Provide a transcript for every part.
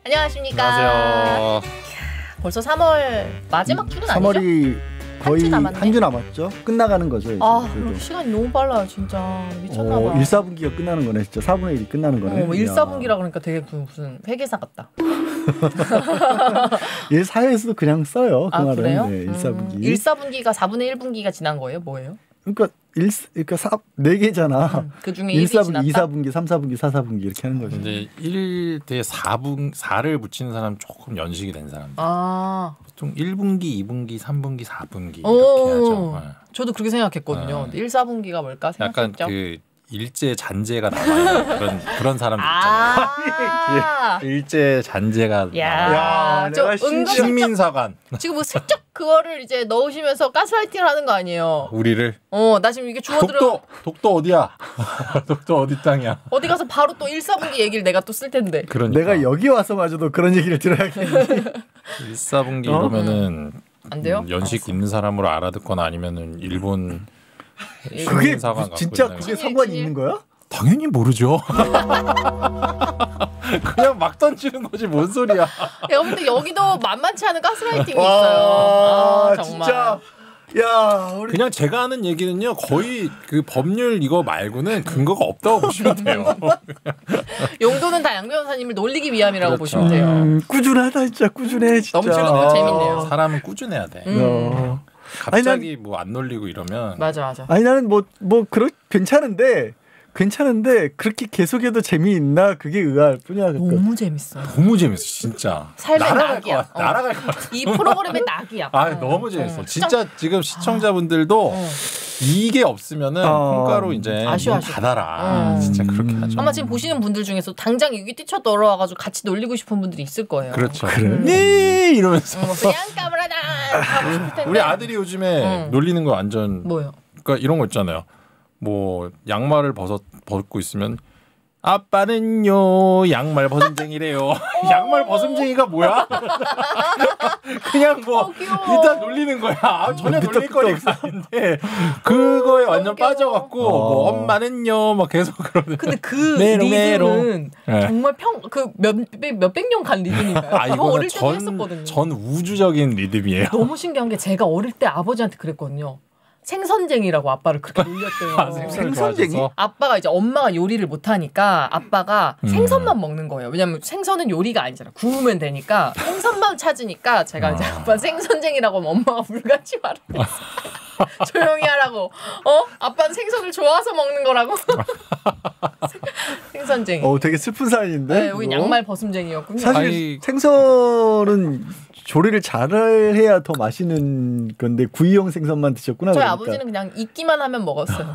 안녕하십니까. 안녕하세요. 벌써 3월 마지막 주는 아니죠? 3월이 거의 한 주 남았죠. 끝나가는 거죠. 이제. 시간이 너무 빨라요, 진짜. 미쳤나봐. 1, 4분기가 끝나는 거네, 진짜. 4분의 1이 끝나는 거네. 1, 4분기라 그러니까 되게 무슨 회계사 같다. 1, 4회에서도 그냥 써요. 그 말은. 그래요? 네, 1, 4분기. 1, 4분기가 4분의 1분기가 지난 거예요? 뭐예요? 그러니까 4개잖아. 그 중에 1, 1이 4분기, 지났다? 2, 4분기, 3, 4분기, 4, 4분기 이렇게 하는 거죠. 근데 1대 4를 붙이는 사람 조금 연식이 된 사람. 보통 1분기, 2분기, 3분기, 4분기 이렇게 하죠. 네. 저도 그렇게 생각했거든요. 1, 4분기가 뭘까 생각했죠. 약간 그 일제 잔재가 남아요. 그런 사람들 있잖아요. 일제 잔재가 야, 저 식민사관. 지금 뭐 슬쩍 그거를 이제 넣으시면서 가스라이팅을 하는 거 아니에요? 우리를. 나 지금 이게 주워들어. 독도 어디야? 독도 어디 땅이야? 어디 가서 바로 또 1, 4분기 얘기를 내가 또 쓸 텐데. 그러니까. 내가 여기 와서마저도 그런 얘기를 들어야겠지. 1, 4분기 이러면은 안 돼요? 연식 있는 사람으로 알아듣거나 아니면은 일본 그게 사관 진짜 그게 상관이 있는 거야? 당연히 모르죠. 그냥 막 던지는 거지 뭔 소리야. 근데 여기도 만만치 않은 가스라이팅이 있어요. 정말. 진짜. 야, 우리 그냥 제가 하는 얘기는요 거의 그 법률 이거 말고는 근거가 없다고 보시면 돼요. 용도는 다 양 변호사님을 놀리기 위함이라고 그렇죠. 보시면 돼요. 꾸준하다 진짜 꾸준해 진짜. 너무 재밌네요. 사람은 꾸준해야 돼. 갑자기 뭐 안 놀리고 이러면. 맞아. 아니 나는 뭐 괜찮은데 그렇게 계속해도 재미있나 그게 의아할 뿐이야. 너무 재밌어. 너무 재밌어 진짜. 삶의 낙이야. 날아갈 것 같아. 이 프로그램의 낙이야. 너무 재밌어. 진짜 지금 시청자분들도 이게 없으면은 콩가루 이제 닫아라. 진짜 그렇게 하죠. 아마 지금 보시는 분들 중에서 당장 여기 뛰쳐 들어와가지고 같이 놀리고 싶은 분들이 있을 거예요. 그렇죠. 그래? 네 이러면서. 그냥 까불어라 하고 싶을 텐데. 우리 아들이 요즘에 놀리는 거 완전. 뭐요? 그러니까 이런 거 있잖아요. 뭐 양말을 벗고 있으면 아빠는요 양말 벗음쟁이래요. 양말 벗음쟁이가 뭐야? 그냥 뭐 일단 놀리는 거야. 전혀 놀릴 거리가 아닌데 그거에 완전 빠져갖고 뭐 엄마는요 막 계속 그러는. 근데 그 리듬은 정말 몇백 년 간 리듬인가요? 저 어릴 때도 했었거든요. 전 우주적인 리듬이에요. 너무 신기한 게 제가 어릴 때 아버지한테 그랬거든요. 생선쟁이라고 아빠를 그렇게 놀렸대요. 생선쟁이? 아빠가 이제 엄마가 요리를 못하니까 아빠가 생선만 먹는 거예요. 왜냐면 생선은 요리가 아니잖아. 구우면 되니까 생선만 찾으니까 제가 이제 아빠 생선쟁이라고 하면 엄마가 불같이 말을 했어. 조용히 하라고. 아빠는 생선을 좋아서 먹는 거라고. 생선쟁이. 되게 슬픈 사연인데. 네, 여기 양말 벗음쟁이였군요. 사실 생선은 조리를 잘해야 더 맛있는 건데 구이용 생선만 드셨구나. 저희 그러니까. 아버지는 그냥 익기만 하면 먹었어요.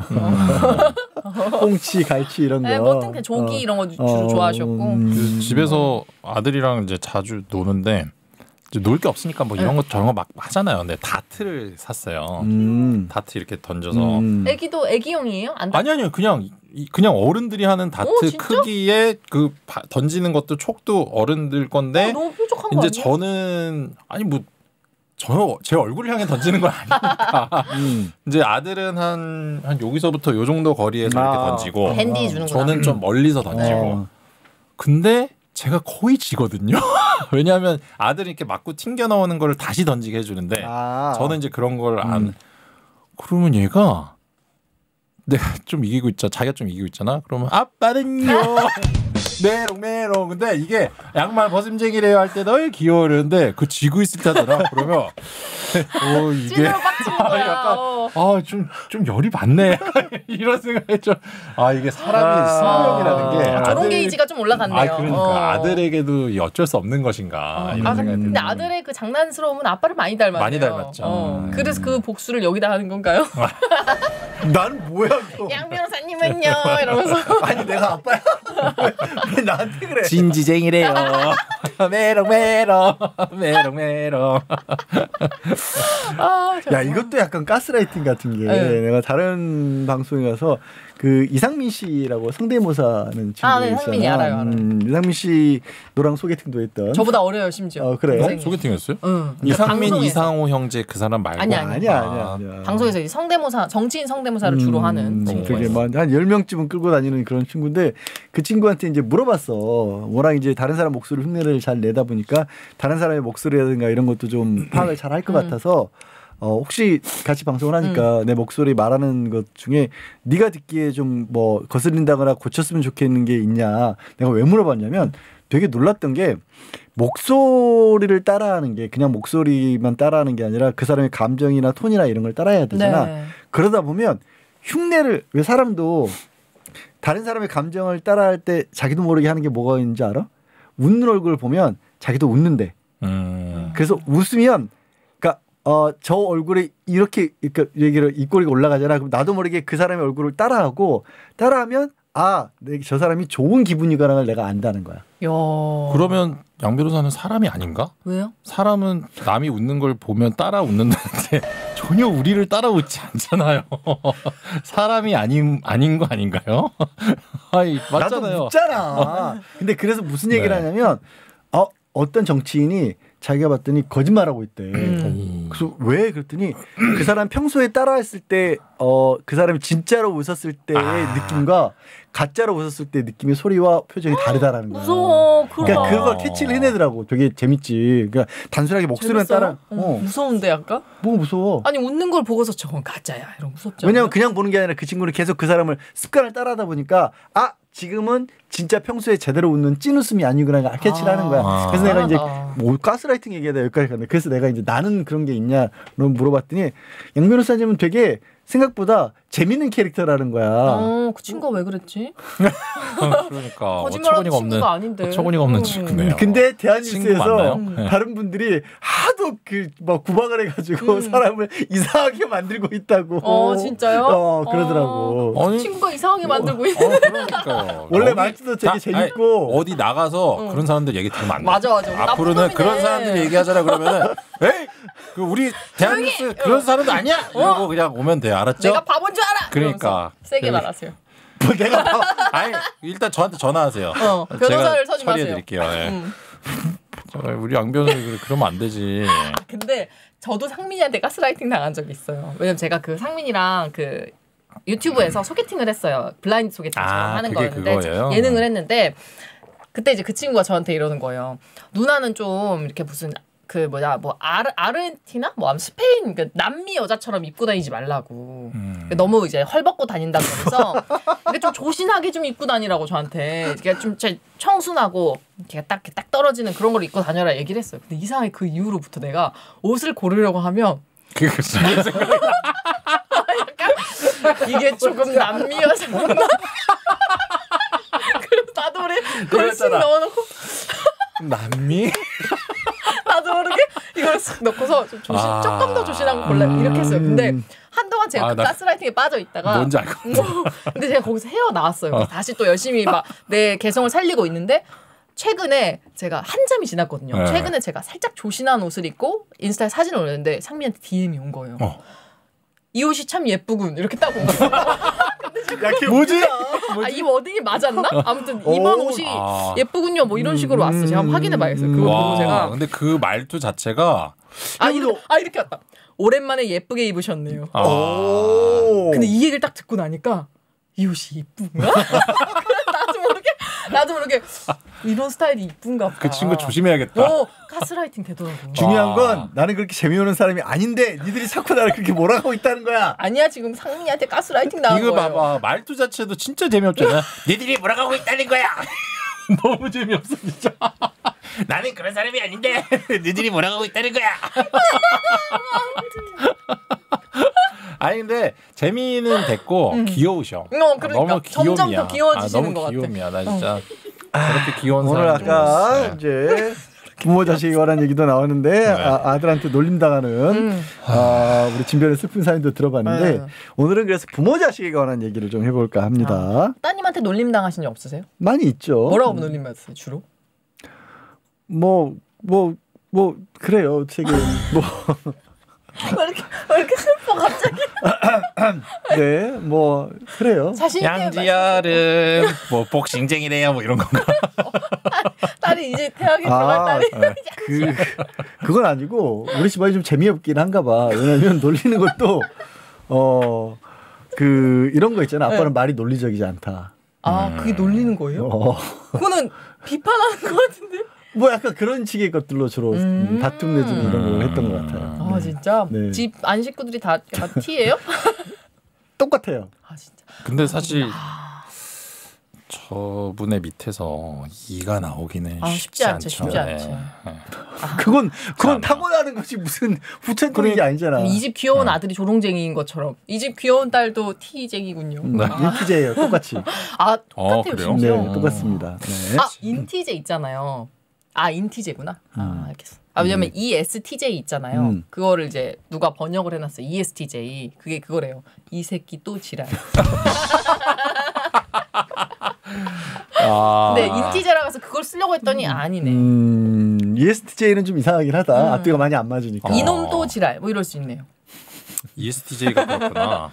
꽁치, 갈치 이런 거. 네, 뭐든 그냥 조기 이런 거 주로 좋아하셨고. 집에서 아들이랑 이제 자주 노는데 놀 게 없으니까 뭐 이런 거 저런 거 막 하잖아요. 근데 다트를 샀어요. 다트 이렇게 던져서. 애기도 애기용이에요? 아니요. 그냥 어른들이 하는 다트 크기의 그 던지는 것도 촉도 어른들 건데. 너무 뾰족한 거 이제 아니에요? 저는 제 얼굴을 향해 던지는 건 아니니까. 이제 아들은 한 여기서부터 요 정도 거리에서 이렇게 던지고. 핸디 주는구나. 저는 좀 멀리서 던지고. 근데 제가 거의 지거든요. 왜냐하면 아들이 이렇게 맞고 튕겨 나오는 거를 다시 던지게 해주는데 저는 이제 그런 걸 안. 그러면 얘가 내가 좀 이기고 있잖아. 자기가 좀 이기고 있잖아. 그러면 아빠는요. 메롱. 근데 이게 양말 벗음쟁이래요 할 때 널 귀여워하는데 그 지고 있을 때잖아. 그러면 이게 찐으로 빡치는 거야. 약간 좀 열이 받네. 이런 생각이 좀 이게 사람의 수명이라는 게 저런 게이지가 좀 올라갔네요. 그러니까 아들에게도 어쩔 수 없는 것인가 이런 생각이 근데 듭니다. 아들의 그 장난스러움은 아빠를 많이 닮았네요. 많이 닮았죠. 그래서 그 복수를 여기다 하는 건가요? 난 뭐야 또. 양 변호사님은요 이러면서. 아니 내가 아빠야? 왜 나한테 그래? 진지쟁이래요. 메롱. 아, 야 이것도 약간 가스라이팅 같은 게 내가 다른 방송에 가서 그 이상민 씨라고 성대모사하는 친구 아, 네, 상민이 알아요. 이상민 씨 너랑 소개팅도 했던. 저보다 어려요 심지어. 그래. 소개팅했어요? 응. 이상민, 방송에서. 이상호 형제 그 사람 말고. 아니야. 방송에서 성대모사, 정치인 성대모사를 주로 하는 친구예요. 되게 한 10명쯤은 끌고 다니는 그런 친구인데 그 친구한테 이제 물어봤어. 워낙 이제 다른 사람 목소리 흉내를 잘 내다 보니까 다른 사람의 목소리라든가 이런 것도 좀 파악을 잘 할 것 같아서 혹시 같이 방송을 하니까 내 목소리 말하는 것 중에 네가 듣기에 좀 뭐 거슬린다거나 고쳤으면 좋겠는 게 있냐. 내가 왜 물어봤냐면 되게 놀랐던 게 목소리를 따라하는 게 그냥 목소리만 따라하는 게 아니라 그 사람의 감정이나 톤이나 이런 걸 따라해야 되잖아. 네. 그러다 보면 흉내를 왜 사람도 다른 사람의 감정을 따라할 때 자기도 모르게 하는 게 뭐가 있는지 알아? 웃는 얼굴을 보면 자기도 웃는데. 그래서 웃으면 저 얼굴이 이렇게 얘기를 입꼬리가 올라가잖아. 그럼 나도 모르게 그 사람의 얼굴을 따라하면 저 사람이 좋은 기분이구나를 내가 안다는 거야. 그러면 양 변호사는 사람이 아닌가? 왜요? 사람은 남이 웃는 걸 보면 따라 웃는다는데 전혀 우리를 따라 웃지 않잖아요. 사람이 아닌 거 아닌가요? 아이, 맞잖아요. 나도 웃잖아. 근데 그래서 무슨 얘기를 하냐면 어떤 정치인이 자기가 봤더니 거짓말하고 있대. 그래서 왜? 그랬더니 그 사람 평소에 따라했을 때 그 사람이 진짜로 웃었을 때의 느낌과 가짜로 웃었을 때 느낌의 소리와 표정이 다르다라는 거야. 무서워. 그러니까 그걸 캐치를 해내더라고. 되게 재밌지. 그러니까 단순하게 목소리만 따라. 무서운데 약간? 뭐 무서워? 아니 웃는 걸 보고서 저건 가짜야. 이런 무섭죠. 왜냐면 그냥 보는 게 아니라 그 친구는 계속 그 사람을 습관을 따라하다 보니까 지금은 진짜 평소에 제대로 웃는 찐 웃음이 아니구나 캐치를 하는 거야. 그래서 내가 이제 뭐 가스라이팅 얘기하다 여기까지 갔는데 그래서 내가 이제 나는 그런 게 있냐 물어봤더니 양 변호사님은 되게 생각보다 재밌는 캐릭터라는 거야. 그 친구가 왜 그랬지? 그러니까 거짓말하는 친구가 아닌데. 어처구니가 없는 친구네요. 근데 대한뉴스에서 네. 다른 분들이 하도 막 구박을 해가지고 사람을 이상하게 만들고 있다고. 진짜요? 그러더라고. 그 친구가 이상하게 만들고 있는. 그러니까요. 원래 말투도 되게 재밌고. 어디 나가서 그런 사람들 얘기 들으면 안 돼. 맞아. 앞으로는 그런 사람들 얘기하자라 그러면은 에이 우리 대한뉴스 그런 사람도 아니야. 이러고 그냥 오면 돼요. 알았죠? 내가 바본 줄 알아. 그러니까 세게 말하세요. 내가 아니 일단 저한테 전화하세요. 변호사를 서지 마세요. 처리해드릴게요. 네. 우리 양 변호사 그러면 안 되지. 근데 저도 상민이한테 가스라이팅 당한 적이 있어요. 왜냐면 제가 그 상민이랑 그 유튜브에서 소개팅을 했어요. 블라인드 소개팅처럼 하는 거였는데 그거예요? 예능을 했는데 그때 이제 그 친구가 저한테 이러는 거예요. 누나는 좀 이렇게 무슨 아르헨티나 스페인 남미 여자처럼 입고 다니지 말라고. 너무 이제 헐벗고 다닌다 그러면서 이게 좀 조신하게 좀 입고 다니라고 저한테 그러니까 좀 청순하고 이렇게 딱 떨어지는 그런 걸 입고 다녀라 얘기를 했어요. 근데 이상하게 그 이후로부터 내가 옷을 고르려고 하면 이게 조금 남미 여자구나. 그래서 나도 모르게 걸씩 넣어놓고 남미? 나도 모르게 이걸 쓱 넣고서 좀 조금 더 조신한 거 골라 이렇게 했어요. 근데 한동안 제가 그 가스라이팅에 빠져 있다가 뭔지 알 것 같아. 근데 제가 거기서 헤어나왔어요. 다시 또 열심히 막 내 개성을 살리고 있는데 최근에 제가 한잠이 지났거든요. 네. 최근에 제가 살짝 조신한 옷을 입고 인스타에 사진을 올렸는데 상민한테 DM이 온 거예요. 이 옷이 참 예쁘군 이렇게 딱 온 거예요. 뭐지? 이 워딩이 맞았나? 아무튼 이번 옷이 예쁘군요. 뭐 이런 식으로 왔어. 제가 한번 확인해봐야겠어요. 그거 보고 제가. 근데 그 말투 자체가 이렇게 왔다. 오랜만에 예쁘게 입으셨네요. 근데 이 얘기를 딱 듣고 나니까 이 옷이 이쁜가? 나도 모르게 이런 스타일이 이쁜가 봐. 그 친구 조심해야겠다. 가스라이팅 되더라고. 중요한 건 나는 그렇게 재미없는 사람이 아닌데 니들이 자꾸 나를 그렇게 뭐라고 있다는 거야. 아니야 지금 상민이한테 가스라이팅 나온 거예요. 이거 봐봐 말투 자체도 진짜 재미없잖아. 니들이 뭐라고 하고 있다는 거야. 너무 재미없어 진짜. 나는 그런 사람이 아닌데 니들이 뭐라고 하고 있다는 거야. 아니 근데 재미는 됐고 귀여우셔. 그러니까 너무 귀요미야. 점점 더 귀여워지시는 것 너무 같아. 귀요미야. 나 진짜 그렇게 귀여운 오늘 사람 아까 이제 부모 자식에 관한 얘기도 나왔는데 아들한테 놀림당하는 우리 진별의 슬픈 사연도 들어봤는데 오늘은 그래서 부모 자식에 관한 얘기를 좀 해볼까 합니다. 따님한테 놀림 당하신 적 없으세요? 많이 있죠. 뭐라고 놀림 받으세요 주로? 뭐 그래요. 되게 뭐 왜 이렇게 슬퍼? 싶어 갑자기. 네, 뭐 그래요. 양지열은 뭐 복싱쟁이래요, 뭐 이런 건가? 딸이 이제 대학에 들어갈 딸이. 그건 아니고 우리 집안이 좀 재미없긴 한가 봐. 왜냐면 놀리는 것도 이런 거 있잖아. 아빠는 말이 논리적이지 않다. 그게 놀리는 거예요? 그거는 비판하는 것 같은데. 뭐 약간 그런 식의 것들로 주로 다툼 내지는 이런 걸 했던 것 같아요. 진짜? 네. 집 안 식구들이 다 T예요? 똑같아요. 진짜. 근데 사실 저분의 밑에서 이가 나오기는 쉽지 않죠. 쉽지 않죠. 그건 타고나는 것이 무슨 후천적인 게 아니잖아. 이 집 귀여운 아들이 조롱쟁이인 것처럼 이 집 귀여운 딸도 T쟁이군요. 인티제예요, 똑같이. 똑같아요, 그래요? 네, 똑같습니다. 네. 인티제 있잖아요. 인티제구나. 알겠어. 왜냐면 ESTJ 있잖아요. 그거를 이제 누가 번역을 해놨어요. ESTJ. 그게 그거래요. 이 새끼 또 지랄. 근데 인티제라고 해서 그걸 쓰려고 했더니 아니네. ESTJ는 좀 이상하긴 하다. 앞뒤가 많이 안 맞으니까. 이놈 또 지랄. 뭐 이럴 수 있네요. ESTJ가 그렇구나.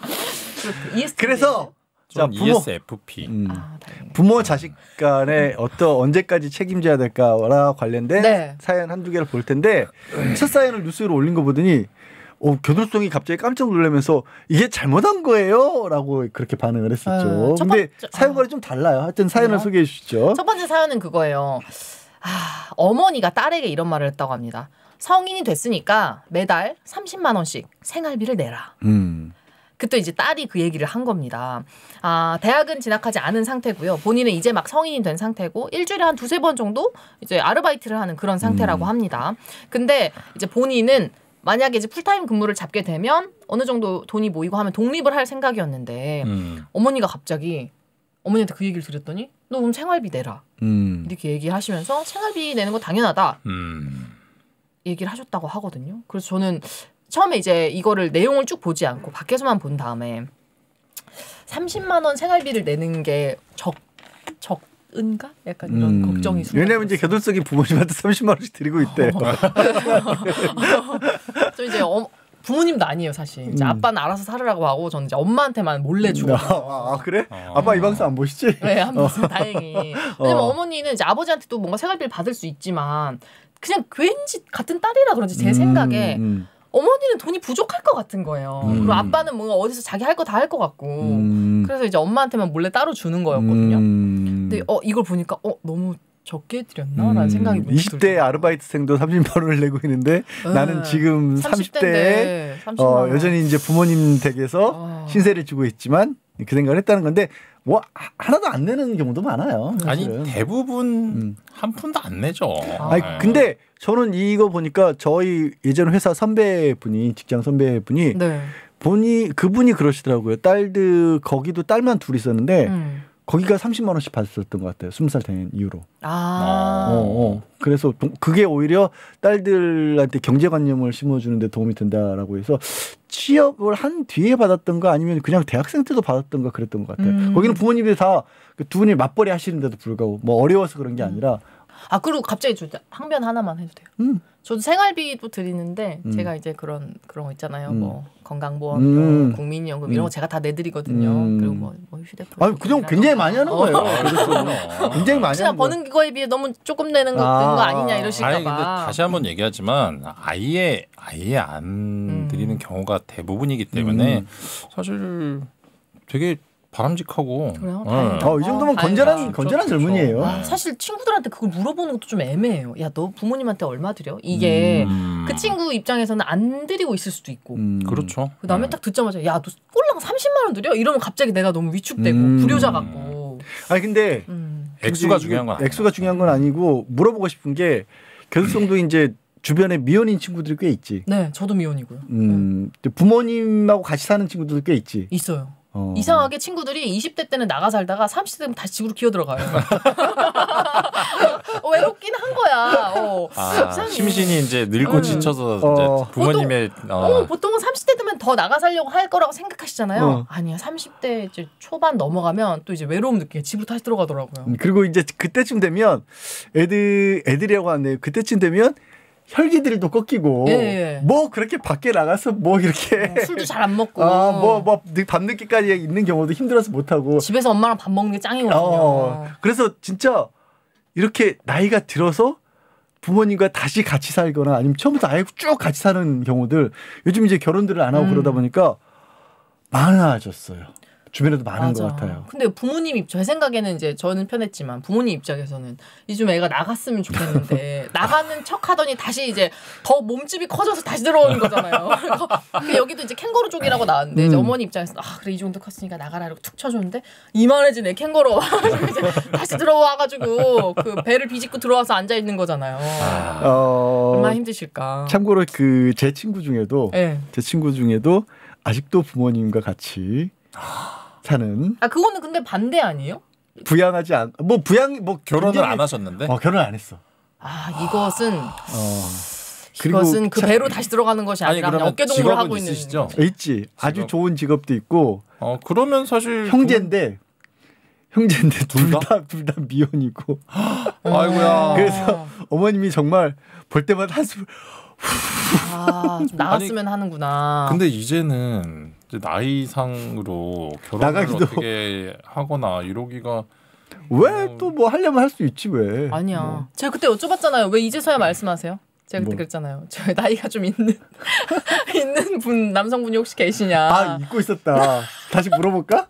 그래서 전 ESFP. 부모 자식 간에 언제까지 책임져야 될까와 관련된 사연 한두 개를 볼 텐데 첫 사연을 뉴스로 올린 거 보더니 교도성이 갑자기 깜짝 놀라면서 이게 잘못한 거예요? 라고 그렇게 반응을 했었죠. 근데 사연과는 좀 달라요. 하여튼 사연을 소개해 주시죠. 첫 번째 사연은 그거예요. 어머니가 딸에게 이런 말을 했다고 합니다. 성인이 됐으니까 매달 30만 원씩 생활비를 내라. 그때 이제 딸이 그 얘기를 한 겁니다. 대학은 진학하지 않은 상태고요. 본인은 이제 막 성인이 된 상태고 일주일에 한 2-3번 정도 이제 아르바이트를 하는 그런 상태라고 합니다. 근데 이제 본인은 만약에 이제 풀타임 근무를 잡게 되면 어느 정도 돈이 모이고 하면 독립을 할 생각이었는데 어머니가 갑자기 어머니한테 그 얘기를 드렸더니 너 그럼 생활비 내라. 이렇게 얘기하시면서 생활비 내는 거 당연하다. 얘기를 하셨다고 하거든요. 그래서 저는 처음에 이제 이거를 내용을 쭉 보지 않고 밖에서만 본 다음에 30만 원 생활비를 내는 게 적은가? 약간 이런 걱정이 왜냐면 이제 교도성이 부모님한테 30만 원씩 드리고 있대. 저 이제 부모님도 아니에요 사실. 이제 아빠는 알아서 살으라고 하고 저는 이제 엄마한테만 몰래 주고. 그래? 아빠 이 방송 안 보시지? 네, 한 번씩 다행히. 왜냐면 어머니는 이제 아버지한테도 뭔가 생활비를 받을 수 있지만 그냥 왠지 같은 딸이라 그런지 제 생각에 어머니는 돈이 부족할 것 같은 거예요. 그리고 아빠는 뭔가 어디서 자기 할 거 다 할 것 같고. 그래서 이제 엄마한테만 몰래 따로 주는 거였거든요. 근데 이걸 보니까 너무 적게 드렸나라는 생각이 20대 아르바이트생도 30만 원을 내고 있는데 나는 지금 30대에 여전히 이제 부모님 댁에서 신세를 지고 있지만 그 생각을 했다는 건데 하나도 안 내는 경우도 많아요. 사실은. 아니 대부분 한 푼도 안 내죠. 근데 저는 이거 보니까 저희 예전 회사 선배분이 직장 선배분이 그분이 그러시더라고요. 딸들 거기도 딸만 둘 있었는데 거기가 30만 원씩 받았었던 것 같아요. 20살 된 이후로. 그래서 그게 오히려 딸들한테 경제관념을 심어주는 데 도움이 된다라고 해서 취업을 한 뒤에 받았던가 아니면 그냥 대학생 때도 받았던가 그랬던 것 같아요. 거기는 부모님들이 다 두 분이 맞벌이 하시는데도 불구하고 뭐 어려워서 그런 게 아니라 그리고 갑자기 저 항변 하나만 해도 돼요. 저도 생활비도 드리는데 제가 이제 그런 거 있잖아요. 뭐 건강보험, 국민연금 이런 거 제가 다 내드리거든요. 그리고 뭐 휴대폰. 그 정도 굉장히 많이 하는 거예요. 굉장히 많이 하는 거예요. 버는 거에 비해 너무 조금 내는 거 아니냐 이러실까 봐. 근데 다시 한번 얘기하지만 아예 안 드리는 경우가 대부분이기 때문에 사실 되게 바람직하고. 그래요? 이 정도면 건전한 젊은이에요. 사실 친구들한테 그걸 물어보는 것도 좀 애매해요. 야, 너 부모님한테 얼마 드려? 이게 그 친구 입장에서는 안 드리고 있을 수도 있고. 그렇죠. 그다음에 딱 듣자마자 야, 너 꼴랑 30만 원 드려? 이러면 갑자기 내가 너무 위축되고 불효자 같고. 근데 액수가 중요한 건 액수가 중요한 건 아니고 물어보고 싶은 게 교수성도 이제 주변에 미혼인 친구들이 꽤 있지. 네, 저도 미혼이고요. 부모님하고 같이 사는 친구들도 꽤 있지. 있어요. 이상하게 친구들이 20대 때는 나가 살다가 30대 되면 다시 집으로 기어들어가요. 외롭긴 한 거야. 심신이 이제 늙고 지쳐서 이제 부모님의 보통은 30대 되면 더 나가 살려고 할 거라고 생각하시잖아요. 아니야. 30대 이제 초반 넘어가면 또 이제 외로움 느끼게 집으로 다시 들어가더라고요. 그리고 이제 그때쯤 되면 애들이라고 하네요. 그때쯤 되면 혈기들도 꺾이고 예. 뭐 그렇게 밖에 나가서 뭐 이렇게 술도 잘 안 먹고 뭐 밤늦게까지 있는 경우도 힘들어서 못 하고 집에서 엄마랑 밥 먹는 게 짱이거든요. 그래서 진짜 이렇게 나이가 들어서 부모님과 다시 같이 살거나 아니면 처음부터 아예 쭉 같이 사는 경우들 요즘 이제 결혼들을 안 하고 그러다 보니까 많아졌어요. 주변에도 많은 것 같아요. 근데 부모님 제 생각에는 이제 저는 편했지만 부모님 입장에서는 요즘 애가 나갔으면 좋겠는데 나가는 척하더니 다시 이제 더 몸집이 커져서 다시 들어오는 거잖아요. 여기도 이제 캥거루 쪽이라고 나왔는데 이제 어머니 입장에서 그래 이 정도 컸으니까 나가라 이러고 툭 쳐줬는데 이만해진 애 캥거루가 다시 들어와가지고 그 배를 비집고 들어와서 앉아 있는 거잖아요. 얼마나 힘드실까. 참고로 그 제 친구 중에도 아직도 부모님과 같이 사는. 그거는 근데 반대 아니에요? 부양하지 않 결혼을 안 하셨는데? 결혼 안 했어. 이것은 그 배로 다시 들어가는 것이 아니라 그냥 어깨동무를 하고 있는. 있으시죠? 있지. 아주 좋은 직업도 있고. 그러면 사실 형제인데 둘 다 미혼이고. 아이고야. 그래서 어머님이 정말 볼 때마다 한숨을 좀 나갔으면 하는구나. 근데 이제는 나이상으로 결혼을 어떻게 하거나 이러기가 왜 또 뭐 하려면 할 수 있지 왜? 아니야. 제가 그때 여쭤봤잖아요. 왜 이제서야 말씀하세요? 제가 그때 그랬잖아요. 저 나이가 좀 있는 분 남성분이 혹시 계시냐? 잊고 있었다. 다시 물어볼까?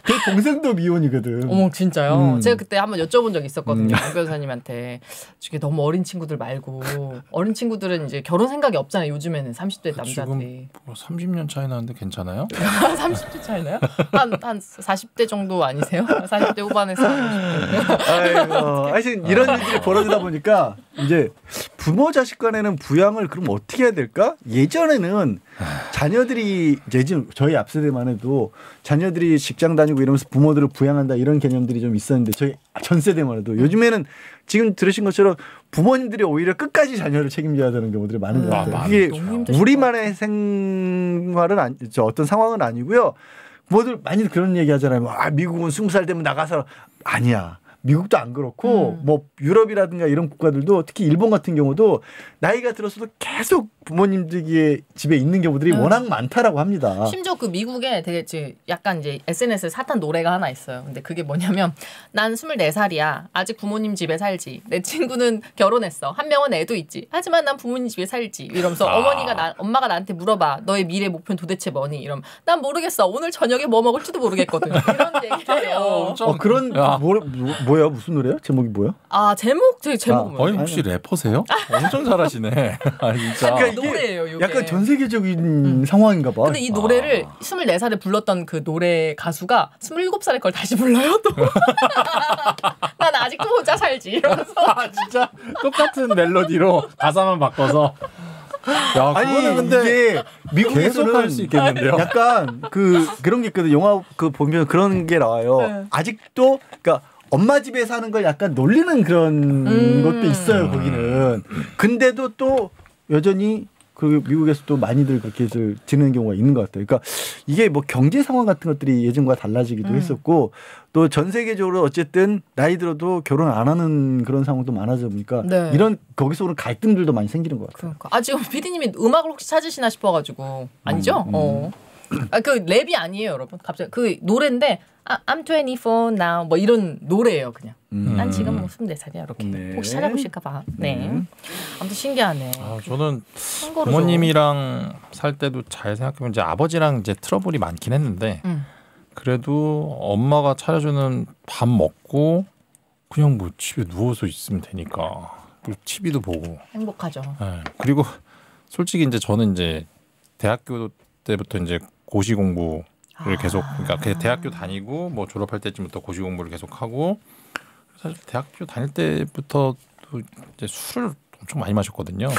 그 동생도 미혼이거든. 어머 진짜요? 제가 그때 한번 여쭤본 적이 있었거든요. 박 변호사님한테. 저게 너무 어린 친구들 말고 어린 친구들은 이제 결혼 생각이 없잖아요. 요즘에는 30대 남자들이. 지금 30년 차이 나는데 괜찮아요? 30대 차이 나요? 한 40대 정도 아니세요? 40대 후반에서. 하여튼 이런 일들이 벌어지다 보니까 이제 부모 자식 간에는 부양을 그럼 어떻게 해야 될까? 예전에는 자녀들이 저희 앞세대만 해도 자녀들이 직장 다니고 이러면서 부모들을 부양한다 이런 개념들이 좀 있었는데 저희 전 세대만 해도 요즘에는 지금 들으신 것처럼 부모님들이 오히려 끝까지 자녀를 책임져야 되는 경우들이 많은 것 같아요. 그게 우리만의 생활은 어떤 상황은 아니고요. 부모들 많이 그런 얘기 하잖아요. 미국은 20살 되면 나가서 아니야. 미국도 안 그렇고 뭐 유럽이라든가 이런 국가들도 특히 일본 같은 경우도 나이가 들어서도 계속 부모님들의 집에 있는 경우들이 워낙 많다라고 합니다. 심지어 그 미국에 되게 약간 이제 SNS에 핫한 노래가 하나 있어요. 근데 그게 뭐냐면 난 24살이야. 아직 부모님 집에 살지. 내 친구는 결혼했어. 한 명은 애도 있지. 하지만 난 부모님 집에 살지. 이러면서 엄마가 나한테 물어봐. 너의 미래 목표는 도대체 뭐니? 이러면 난 모르겠어. 오늘 저녁에 뭐 먹을지도 모르겠거든. 이런 얘기를 해요. 그런 뭐야? 무슨 노래야? 제목이 뭐야? 제목 뭐예요? 혹시 래퍼세요? 엄청 잘하시네. 진짜. 그러니까 노래예요. 이게. 약간 전 세계적인 상황인가 봐. 근데 이 노래를 24살에 불렀던 그 노래 가수가 27살에 그걸 다시 불러요. 또. 난 아직도 혼자 살지. 이러면서. 진짜 똑같은 멜로디로 가사만 바꿔서. 야, 그거는 근데 이게 미국에서는 계속 할 수 있겠는데요. 약간 그런 게 있거든. 영화 보면 그런 게 나와요. 네. 아직도 그러니까 엄마 집에 사는 걸 약간 놀리는 그런 것도 있어요. 거기는. 근데도 또 여전히 그 미국에서도 많이들 그렇게 지내는 경우가 있는 것 같아요. 그러니까 이게 뭐 경제 상황 같은 것들이 예전과 달라지기도 했었고 또 전 세계적으로 어쨌든 나이 들어도 결혼 안 하는 그런 상황도 많아져 보니까 이런 거기서 오는 갈등들도 많이 생기는 것 같아요. 그러니까. 지금 PD님이 음악을 혹시 찾으시나 싶어가지고 아니죠? 그 랩이 아니에요, 여러분. 갑자기 그 노래인데 I'm 24 now 뭐 이런 노래예요, 그냥. 난 지금 24살이야 이렇게. 혹시 찾아보실까 봐. 네. 아무튼 신기하네. 저는 부모님이랑 살 때도 잘 생각해보면 이제 아버지랑 이제 트러블이 많긴 했는데 그래도 엄마가 차려주는 밥 먹고 그냥 뭐 집에 누워서 있으면 되니까 TV도 보고 행복하죠. 네. 그리고 솔직히 이제 저는 이제 대학교 때부터 이제 고시 공부를 계속 그러니까 대학교 다니고 뭐 졸업할 때쯤부터 고시 공부를 계속 하고 사실 대학교 다닐 때부터 이제 술을 엄청 많이 마셨거든요.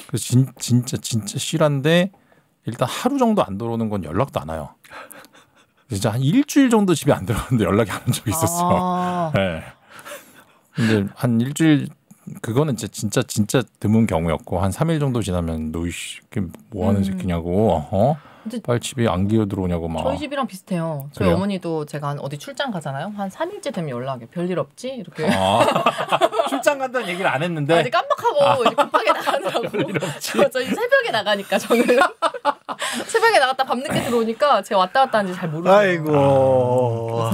그래서 진짜 실한데 일단 하루 정도 안 들어오는 건 연락도 안 와요. 진짜 한 일주일 정도 집에 안 들어오는데 연락이 안 온 적이 있었어요. 네. 근데 한 일주일 그거는 진짜 드문 경우였고 한 3일 정도 지나면 너 이씨 뭐 하는 새끼냐고 빨리 집에 안 기어 들어오냐고 막. 저희 집이랑 비슷해요. 저희 그래요? 어머니도 제가 어디 출장 가잖아요. 한 3일째 되면 연락해. 별일 없지? 이렇게. 출장 간다는 얘기를 안 했는데. 아직 깜빡 하고 이제 급하게 나가느라고. 저 새벽에 나가니까 저는 새벽에 나갔다 밤늦게 들어오니까 제가 왔다 갔다 하는지 잘 모르겠어요. 아이고,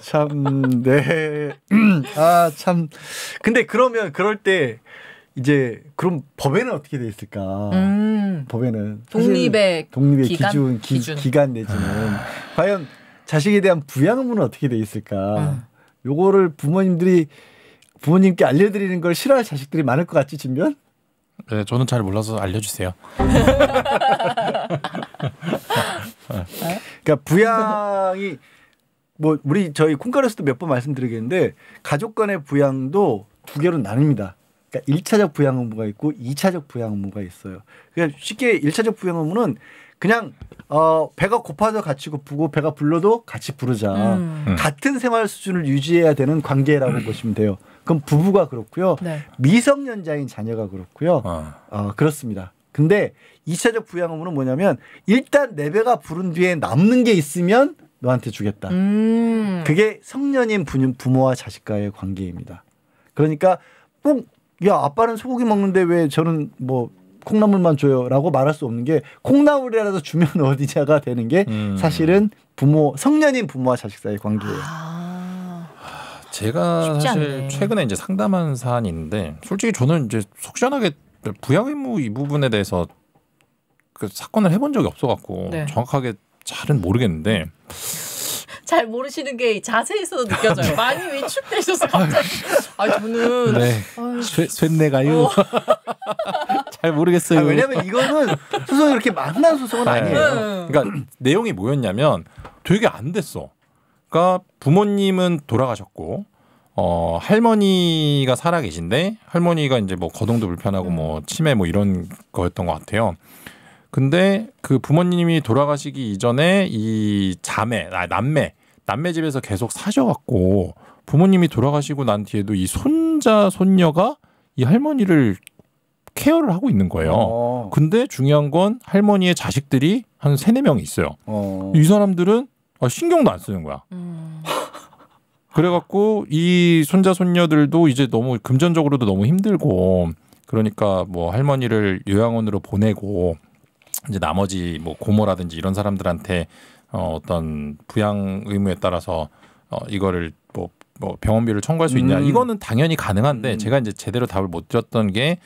참, 네, 참. 근데 그러면 그럴 때 이제 그럼 법에는 어떻게 돼 있을까? 법에는 독립의 기간 내지는 과연 자식에 대한 부양 의무는 어떻게 돼 있을까? 요거를 부모님께 알려드리는 걸 싫어할 자식들이 많을 것 같지, 진면? 네, 저는 잘 몰라서 알려주세요. 그러니까 부양이 뭐 저희 콩가루에서도 몇 번 말씀드리겠는데 가족 간의 부양도 두 개로 나뉩니다. 그러니까 1차적 부양 의무가 있고 2차적 부양 의무가 있어요. 그러니까 쉽게 1차적 부양 의무는 그냥 배가 고파서 같이 고프고 배가 불러도 같이 부르자. 같은 생활 수준을 유지해야 되는 관계라고 보시면 돼요. 그럼 부부가 그렇고요. 네. 미성년자인 자녀가 그렇고요. 그렇습니다. 근데 2차적 부양 의무는 뭐냐면 일단 내 배가 부른 뒤에 남는 게 있으면 너한테 주겠다. 그게 성년인 부모와 자식과의 관계입니다. 그러니까 꼭 야 아빠는 소고기 먹는데 왜 저는 뭐 콩나물만 줘요라고 말할 수 없는 게 콩나물이라도 주면 어디자가 되는 게 사실은 성년인 부모와 자식 사이의 관계예요. 제가 사실 않네. 최근에 이제 상담한 사안이 있는데 솔직히 저는 이제 속 시원하게 부양 의무 이 부분에 대해서 그 사건을 해본 적이 없어갖고 네. 정확하게 잘은 모르겠는데 잘 모르시는 게 자세에서도 느껴져요. 많이 위축되셔서 갑자기. 저는 네. 쇠뇌가요. 잘 모르겠어요. 왜냐하면 이거는 소송이 그렇게 만난 소송은 아니에요. 그러니까 내용이 뭐였냐면 되게 안 됐어. 그러니까 부모님은 돌아가셨고 할머니가 살아 계신데 할머니가 이제 뭐 거동도 불편하고 뭐 치매 뭐 이런 거였던 것 같아요. 근데 그 부모님이 돌아가시기 이전에 이 남매 집에서 계속 사셔갖고 부모님이 돌아가시고 난 뒤에도 이 손자 손녀가 이 할머니를 케어를 하고 있는 거예요. 근데 중요한 건 할머니의 자식들이 한 3-4명이 있어요. 이 사람들은 신경도 안 쓰는 거야. 그래갖고 이 손자 손녀들도 이제 너무 금전적으로도 너무 힘들고 그러니까 뭐 할머니를 요양원으로 보내고 이제 나머지 뭐 고모라든지 이런 사람들한테 어떤 부양 의무에 따라서 이거를 뭐 병원비를 청구할 수 있냐 이거는 당연히 가능한데 제가 이제 제대로 답을 못 드렸던 게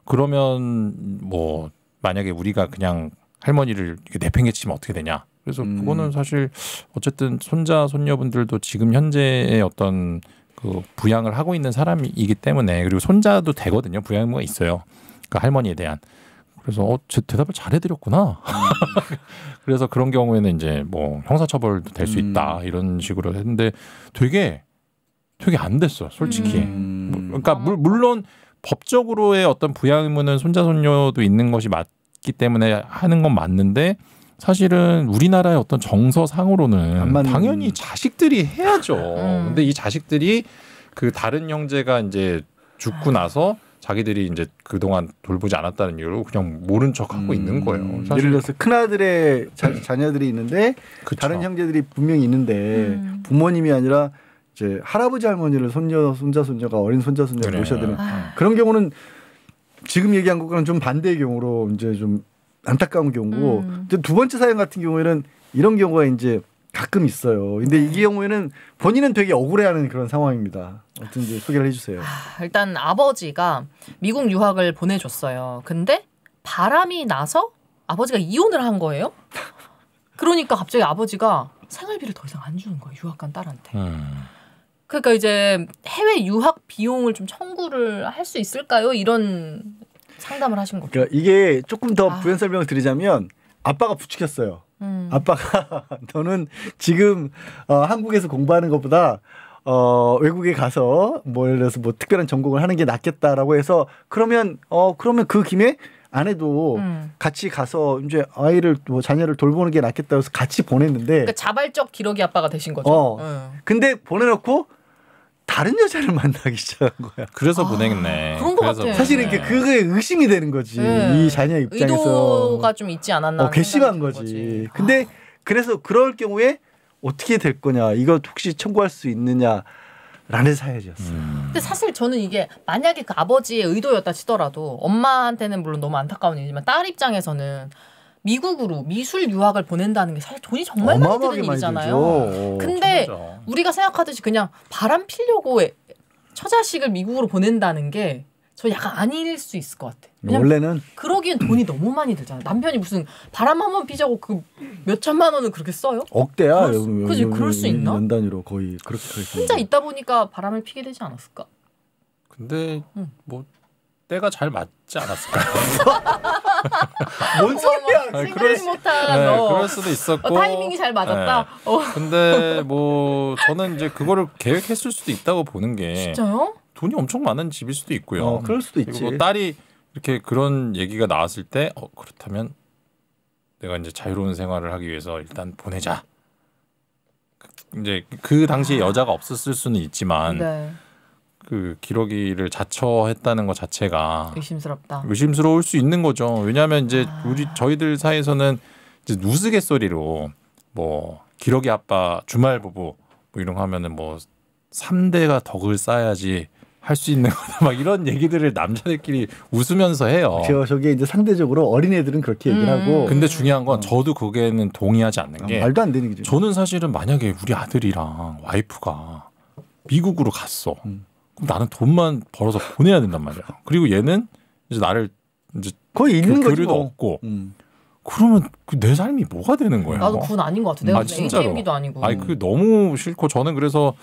그러면 뭐 만약에 우리가 그냥 할머니를 내팽개치면 어떻게 되냐. 그래서 그거는 사실 어쨌든 손자 손녀분들도 지금 현재의 어떤 그 부양을 하고 있는 사람이기 때문에 그리고 손자도 되거든요. 부양 의무가 있어요. 그러니까 할머니에 대한. 그래서 제 대답을 잘해드렸구나. 그래서 그런 경우에는 이제 뭐 형사처벌도 될 수 있다 이런 식으로 했는데 되게 안 됐어 솔직히. 그러니까 물론 법적으로의 어떤 부양 의무는 손자 손녀도 있는 것이 맞기 때문에 하는 건 맞는데 사실은 우리나라의 어떤 정서상으로는 당연히 자식들이 해야죠. 근데 이 자식들이 그 다른 형제가 이제 죽고 나서 자기들이 이제 그동안 돌보지 않았다는 이유로 그냥 모른 척 하고 있는 거예요. 사실. 예를 들어서 큰아들의 자녀들이 있는데 그쵸. 다른 형제들이 분명히 있는데 부모님이 아니라 이제 할아버지 할머니를 손자 손녀가 어린 손자 손녀를 그래. 모셔야 되는 그런 경우는 지금 얘기한 것과는 좀 반대의 경우로 이제 좀 안타까운 경우고 두 번째 사연 같은 경우에는 이런 경우가 이제 가끔 있어요. 근데 이 경우에는 본인은 되게 억울해하는 그런 상황입니다. 어떤지 소개를 해주세요. 일단 아버지가 미국 유학을 보내줬어요. 근데 바람이 나서 아버지가 이혼을 한 거예요. 그러니까 갑자기 아버지가 생활비를 더 이상 안 주는 거예요. 유학 간 딸한테. 그러니까 이제 해외 유학 비용을 좀 청구를 할 수 있을까요? 이런 상담을 하신 거죠. 그러니까 이게 조금 더 부연 설명을 드리자면 아빠가 부추겼어요. 아빠가 너는 지금 한국에서 공부하는 것보다 외국에 가서 뭐 예를 들어서 뭐 특별한 전공을 하는 게 낫겠다라고 해서 그러면 그 김에 아내도 같이 가서 이제 아이를 뭐 자녀를 돌보는 게 낫겠다고 해서 같이 보냈는데 그러니까 자발적 기러기 아빠가 되신 거죠. 근데 보내놓고 다른 여자를 만나기 시작한 거야. 그래서 보냈네. 그런 거 같아. 사실은 그게 의심이 되는 거지. 이 자녀 입장에서. 의도가 좀 있지 않았나. 괘씸한 거지. 근데 그래서 그럴 경우에 어떻게 될 거냐. 이거 혹시 청구할 수 있느냐라는 사연이었어. 근데 근데 사실 저는 이게 만약에 그 아버지의 의도였다 치더라도 엄마한테는 물론 너무 안타까운 일이지만 딸 입장에서는 미국으로 미술 유학을 보낸다는 게 사실 돈이 정말 많이 드는 일이잖아요. 근데 정말죠. 우리가 생각하듯이 그냥 바람 피려고 처자식을 미국으로 보낸다는 게 저 약간 아닐 수 있을 것 같아. 원래는 그러기엔 돈이 너무 많이 들잖아. 남편이 무슨 바람 한번 피자고 그 몇 천만 원을 그렇게 써요? 억대야. 그지 그럴 수 있나? 연 단위로 거의 그렇게 혼자 있다 보니까 바람을 피게 되지 않았을까? 근데 뭐 때가 잘 맞지 않았을까요? 뭔 소리야? 생각지 못한 그럴 수도 있었고 타이밍이 잘 맞았다. 네. 근데 뭐 저는 이제 그거를 계획했을 수도 있다고 보는 게 진짜요? 돈이 엄청 많은 집일 수도 있고요. 그럴 수도 있지. 그리고 딸이 이렇게 그런 얘기가 나왔을 때 그렇다면 내가 이제 자유로운 생활을 하기 위해서 일단 보내자. 이제 그 당시에 여자가 없었을 수는 있지만 네. 그 기러기를 자처했다는 것 자체가 의심스러울 수 있는 거죠. 왜냐하면 이제 저희들 사이에서는 이제 우스갯소리로 뭐 기러기 아빠 주말 부부 뭐 이런 거 하면은 뭐 3대가 덕을 쌓아야지 할 수 있는 거다 막 이런 얘기들을 남자들끼리 웃으면서 해요. 저게 이제 상대적으로 어린애들은 그렇게 얘기를 하고. 근데 중요한 건 저도 그게는 동의하지 않는 게 말도 안 되는 거죠. 저는 사실은 만약에 우리 아들이랑 와이프가 미국으로 갔어. 그럼 나는 돈만 벌어서 보내야 된단 말이야. 그리고 얘는 이제 나를 이제 거의 있는 거지 교류도 없고. 그러면 내 삶이 뭐가 되는 거야? 나도 그건 아닌 것 같아. 내가 ATM기도 아니고. 아니 그 너무 싫고 저는 그래서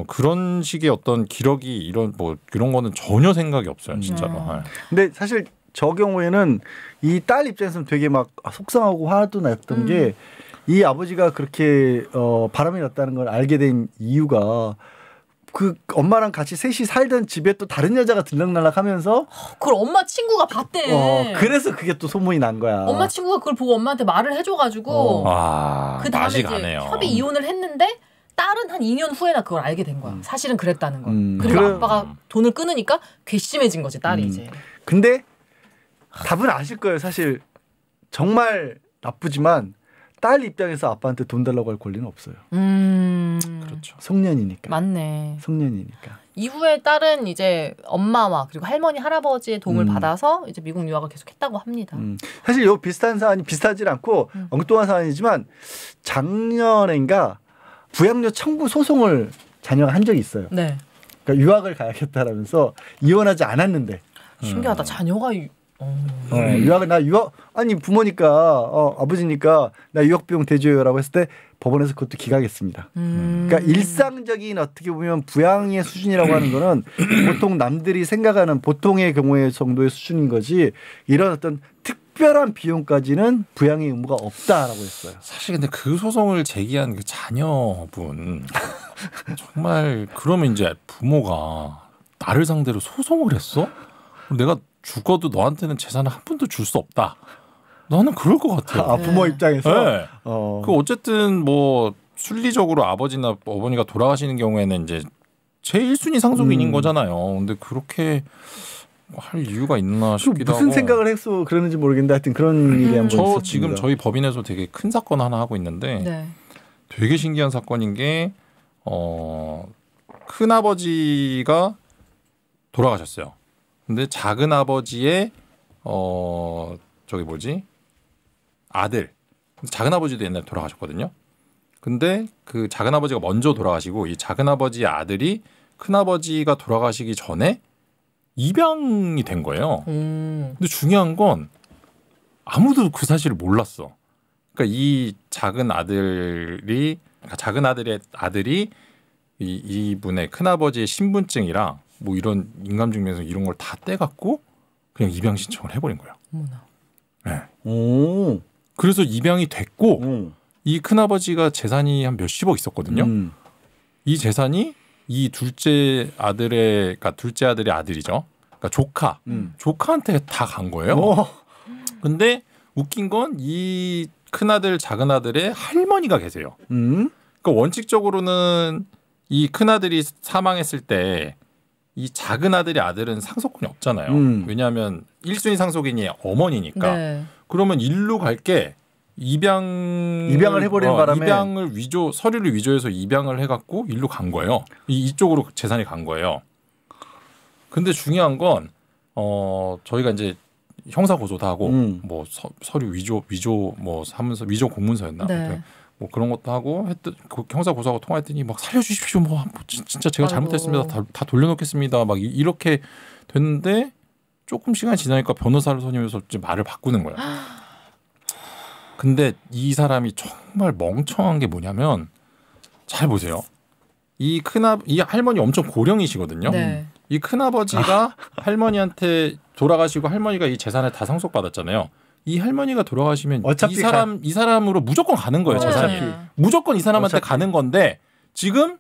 그런 식의 어떤 기러기 이런 거는 전혀 생각이 없어요, 진짜로. 근데 사실 저 경우에는 이 딸 입장에서는 되게 막 속상하고 화도 났던 게 이 아버지가 그렇게 바람이 났다는 걸 알게 된 이유가 그 엄마랑 같이 셋이 살던 집에 또 다른 여자가 들락날락하면서 그걸 엄마 친구가 봤대. 그래서 그게 또 소문이 난 거야. 엄마 친구가 그걸 보고 엄마한테 말을 해줘가지고 그 다음에 이제 협의 이혼을 했는데 딸은 한 2년 후에나 그걸 알게 된 거야. 사실은 그랬다는 거. 그리고 아빠가 돈을 끊으니까 괘씸해진 거지 딸이 이제. 근데 답은 아실 거예요. 사실 정말 나쁘지만 딸 입장에서 아빠한테 돈 달라고 할 권리는 없어요. 그렇죠. 성년이니까. 맞네. 성년이니까. 이후에 딸은 이제 엄마와 그리고 할머니 할아버지의 도움을 받아서 이제 미국 유학을 계속했다고 합니다. 사실 요 비슷한 사안이 비슷하지 않고 엉뚱한 사안이지만 작년인가 부양료 청구 소송을 자녀가 한 적이 있어요. 네. 그러니까 유학을 가야겠다라면서 이혼하지 않았는데. 신기하다. 자녀가 아니 부모니까 아버지니까 나 유학 비용 대줘요라고 했을 때 법원에서 그것도 기각했습니다. 그러니까 일상적인 어떻게 보면 부양의 수준이라고 하는 거는 보통 남들이 생각하는 보통의 경우의 정도의 수준인 거지 이런 어떤 특별한 비용까지는 부양의 의무가 없다라고 했어요. 사실 근데 그 소송을 제기한 그 자녀분 정말 그러면 이제 부모가 나를 상대로 소송을 했어? 내가 죽어도 너한테는 재산을 한 푼도 줄 수 없다. 나는 그럴 것 같아요. 부모 입장에서. 네. 그 어쨌든 뭐 순리적으로 아버지나 어머니가 돌아가시는 경우에는 이제 제1순위 상속인인 거잖아요. 근데 그렇게 할 이유가 있나 싶기도 무슨 하고. 생각을 해서 그러는지 모르겠는데 하여튼 그런 일이 한번 있었습니다. 지금 저희 법인에서 되게 큰 사건 하나 하고 있는데 되게 신기한 사건인 게 큰아버지가 돌아가셨어요. 근데 작은 아버지의 아들, 작은 아버지도 옛날에 돌아가셨거든요. 근데 그 작은 아버지가 먼저 돌아가시고 이 작은 아버지의 아들이 큰 아버지가 돌아가시기 전에 입양이 된 거예요. 근데 중요한 건 아무도 그 사실을 몰랐어. 그러니까 이 작은 아들의 아들이 이분의 큰 아버지의 신분증이랑 뭐 이런 인감증명서 이런 걸 다 떼갖고 그냥 입양 신청을 해버린 거예요. 네. 오. 그래서 입양이 됐고 이 큰아버지가 재산이 한 몇십억 있었거든요. 이 재산이 이 둘째 아들의 아들이죠. 그러니까 조카한테 다 간 거예요. 근데 웃긴 건 이 큰아들 작은아들의 할머니가 계세요. 그러니까 원칙적으로는 이 큰아들이 사망했을 때 이 작은 아들의 아들은 상속권이 없잖아요. 왜냐하면 1순위 상속인이 어머니니까. 네. 그러면 일로 갈게 입양을 해버리는 바람에 입양을 서류를 위조해서 입양을 해갖고 일로 간 거예요. 이쪽으로 재산이 간 거예요. 근데 중요한 건 저희가 이제 형사 고소도 하고 뭐 서류 위조 뭐 사문서 위조 공문서였나 네. 뭐 그런 것도 하고 그 형사 고소하고 통화했더니 막 살려주십시오 뭐 진짜 제가 잘못했습니다 다 돌려놓겠습니다 막 이렇게 됐는데 조금 시간이 지나니까 변호사를 선임해서 이제 말을 바꾸는 거예요. 근데 이 사람이 정말 멍청한 게 뭐냐면 잘 보세요. 이 할머니 엄청 고령이시거든요. 네. 이 큰아버지가 할머니한테 돌아가시고 할머니가 이 재산을 다 상속받았잖아요. 이 할머니가 돌아가시면 어차피 이 사람으로 무조건 가는 거예요. 재산이. 무조건 이 사람한테 가는 건데 지금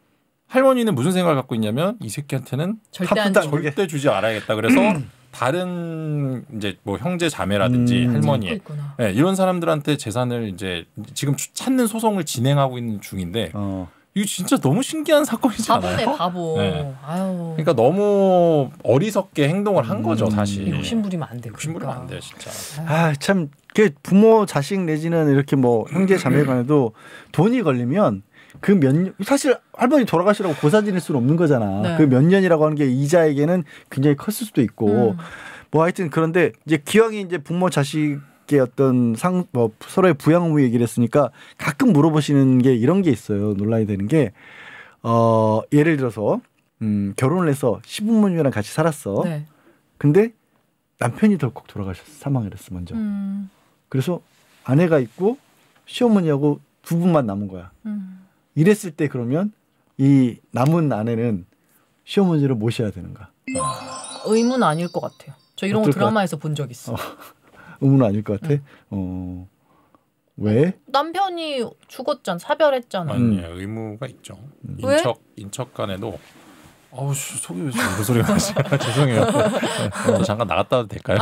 할머니는 무슨 생각을 갖고 있냐면 이 새끼한테는 절대 주지 말아야겠다. 그래서 다른 이제 뭐 형제 자매라든지 할머니 네, 이런 사람들한테 재산을 이제 지금 찾는 소송을 진행하고 있는 중인데 이거 진짜 너무 신기한 사건이지 않아요? 바보네 바보. 네. 아유. 그러니까 너무 어리석게 행동을 한 거죠 사실. 욕심부리면 안 돼. 욕심부리면 안 돼요 진짜. 참 부모 자식 내지는 이렇게 뭐 형제 자매간에도 돈이 걸리면 그 사실 할머니 돌아가시라고 고사 지낼 수는 없는 거잖아. 네. 그 몇 년이라고 하는 게 이자에게는 굉장히 컸을 수도 있고 뭐 하여튼 그런데 이제 기왕이 이제 부모 자식의 어떤 뭐 서로의 부양 의무 얘기를 했으니까 가끔 물어보시는 게 이런 게 있어요. 논란이 되는 게 예를 들어서 결혼을 해서 시부모님이랑 같이 살았어. 네. 근데 남편이 덜컥 돌아가셨어. 사망을 했어 먼저. 그래서 아내가 있고 시어머니하고 두 분만 남은 거야. 이랬을 때 그러면 이 남은 아내는 시어머니를 모셔야 되는가? 의무는 아닐 것 같아요. 저 이런 거 드라마에서 본 적 있어. 의무는 아닐 것 같아? 왜? 남편이 죽었잖아. 사별했잖아. 아니 의무가 있죠. 인척 간에도 속이 왜 이런 소리가 나지? 죄송해요. 저 잠깐 나갔다 와도 될까요?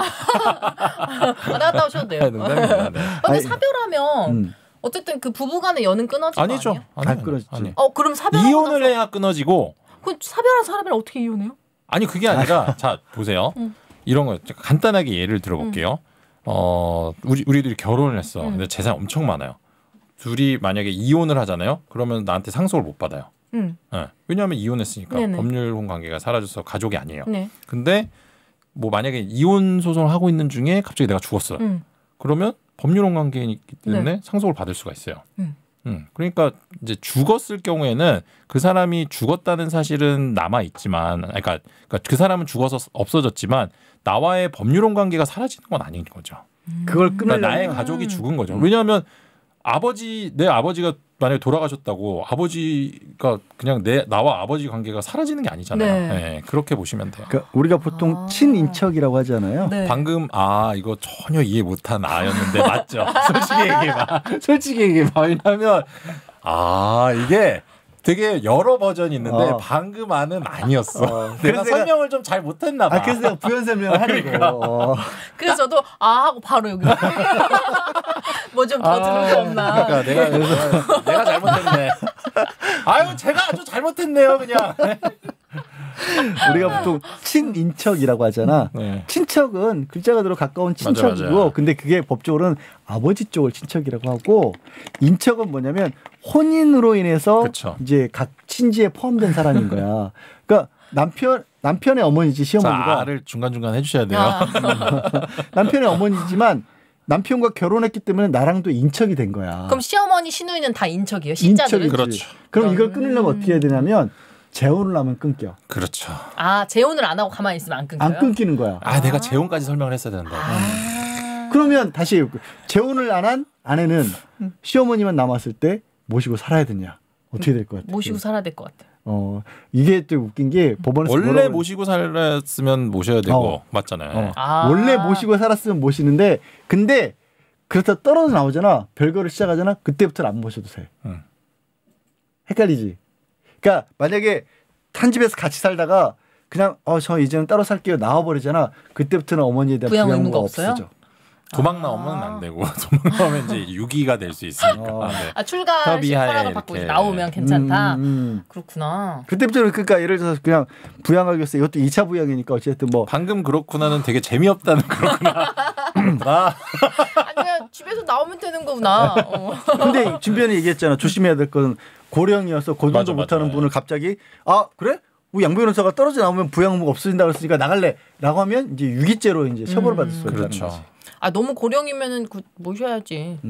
나갔다 오셔도 돼요. 농담입니다. 네. 근데 사별하면 어쨌든 그 부부간의 연은 끊어지는 거 아니죠. 아니에요? 안 끊어지지. 그럼 사별 이혼을 해야 끊어지고. 그럼 사별한 사람이랑 어떻게 이혼해요? 아니 그게 아니라 자 보세요. 이런 거 간단하게 예를 들어볼게요. 우리들이 결혼을 했어. 근데 재산 엄청 많아요. 둘이 만약에 이혼을 하잖아요. 그러면 나한테 상속을 못 받아요. 네. 왜냐하면 이혼했으니까 네네. 법률혼 관계가 사라져서 가족이 아니에요. 네. 근데 뭐 만약에 이혼 소송을 하고 있는 중에 갑자기 내가 죽었어요. 그러면 법률혼 관계이기 때문에 네. 상속을 받을 수가 있어요. 그러니까 이제 죽었을 경우에는 그 사람이 죽었다는 사실은 남아 있지만, 그러니까 그 사람은 죽어서 없어졌지만 나와의 법률혼 관계가 사라지는 건 아닌 거죠. 그걸 끊으려면 그러니까 나의 가족이 죽은 거죠. 왜냐하면 내 아버지가 만약에 돌아가셨다고 아버지가 그냥 나와 아버지 관계가 사라지는 게 아니잖아요. 네. 네, 그렇게 보시면 돼요. 그러니까 우리가 보통 친인척이라고 하잖아요. 네. 방금 이거 전혀 이해 못한 아였는데 맞죠? 솔직히 얘기해봐. 왜냐하면 이게 되게 여러 버전이 있는데 방금 아는 아니었어. 내가 설명을 좀 잘 못했나 봐. 그래서 내가 부연 설명을 하려고. 그래서 저도 하고 바로 여기 뭐 좀 더 들은 거 없나. 그러니까 내가 잘못했네. 제가 아주 잘못했네요 그냥. 우리가 보통 친인척이라고 하잖아. 네. 친척은 글자가 들어 가까운 친척이고 맞아. 근데 그게 법적으로는 아버지 쪽을 친척이라고 하고 인척은 뭐냐면 혼인으로 인해서 그쵸. 이제 각 친지에 포함된 사람인 거야. 그러니까 남편의 어머니지 시어머니가. 알을 중간중간 해주셔야 돼요. 남편의 어머니지만 남편과 결혼했기 때문에 나랑도 인척이 된 거야. 그럼 시어머니 시누이는 다 인척이에요? 신자들은? 그렇죠. 그럼 이걸 끊으려면 어떻게 해야 되냐면 재혼을 하면 끊겨. 그렇죠. 재혼을 안 하고 가만히 있으면 안 끊겨요? 안 끊기는 거야. 내가 재혼까지 설명을 했어야 된다. 그러면 다시 재혼을 안 한 아내는 시어머니만 남았을 때 모시고 살아야 되냐? 어떻게 될 것 같아요? 모시고 살아야 될 것 같아요. 이게 또 웃긴 게 법원에서 원래 모시고 살았으면 모셔야 되고 맞잖아요. 원래 모시고 살았으면 모시는데 근데 그렇다 떨어져 나오잖아. 별거를 시작하잖아. 그때부터는 안 모셔도 돼. 헷갈리지? 그러니까 만약에 한 집에서 같이 살다가 그냥 저 이제는 따로 살게요 나와버리잖아. 그때부터는 어머니에 대한 부양 의무가 없어져. 도망 나오면 안 되고 도망 나오면 이제 유기가 될 수 있으니까. 네. 출가식 허락을 받고 나오면 괜찮다. 그렇구나. 그때부터는 그러니까 예를 들어서 그냥 부양하기 위해서 이것도 2차 부양이니까 어쨌든 뭐 방금 그렇구나는 되게 재미없다는 그렇구나. 아니면 집에서 나오면 되는 거구나. 근데 준비현이 얘기했잖아. 조심해야 될 건 고령이어서 고등도 못하는 분을 갑자기 그래? 우리 양 변호사가 떨어져 나오면 부양무가 없어진다 그랬으니까 나갈래라고 하면 이제 유기죄로 이제 처벌을 받을 수가 있다는 거지. 너무 고령이면은 모셔야지.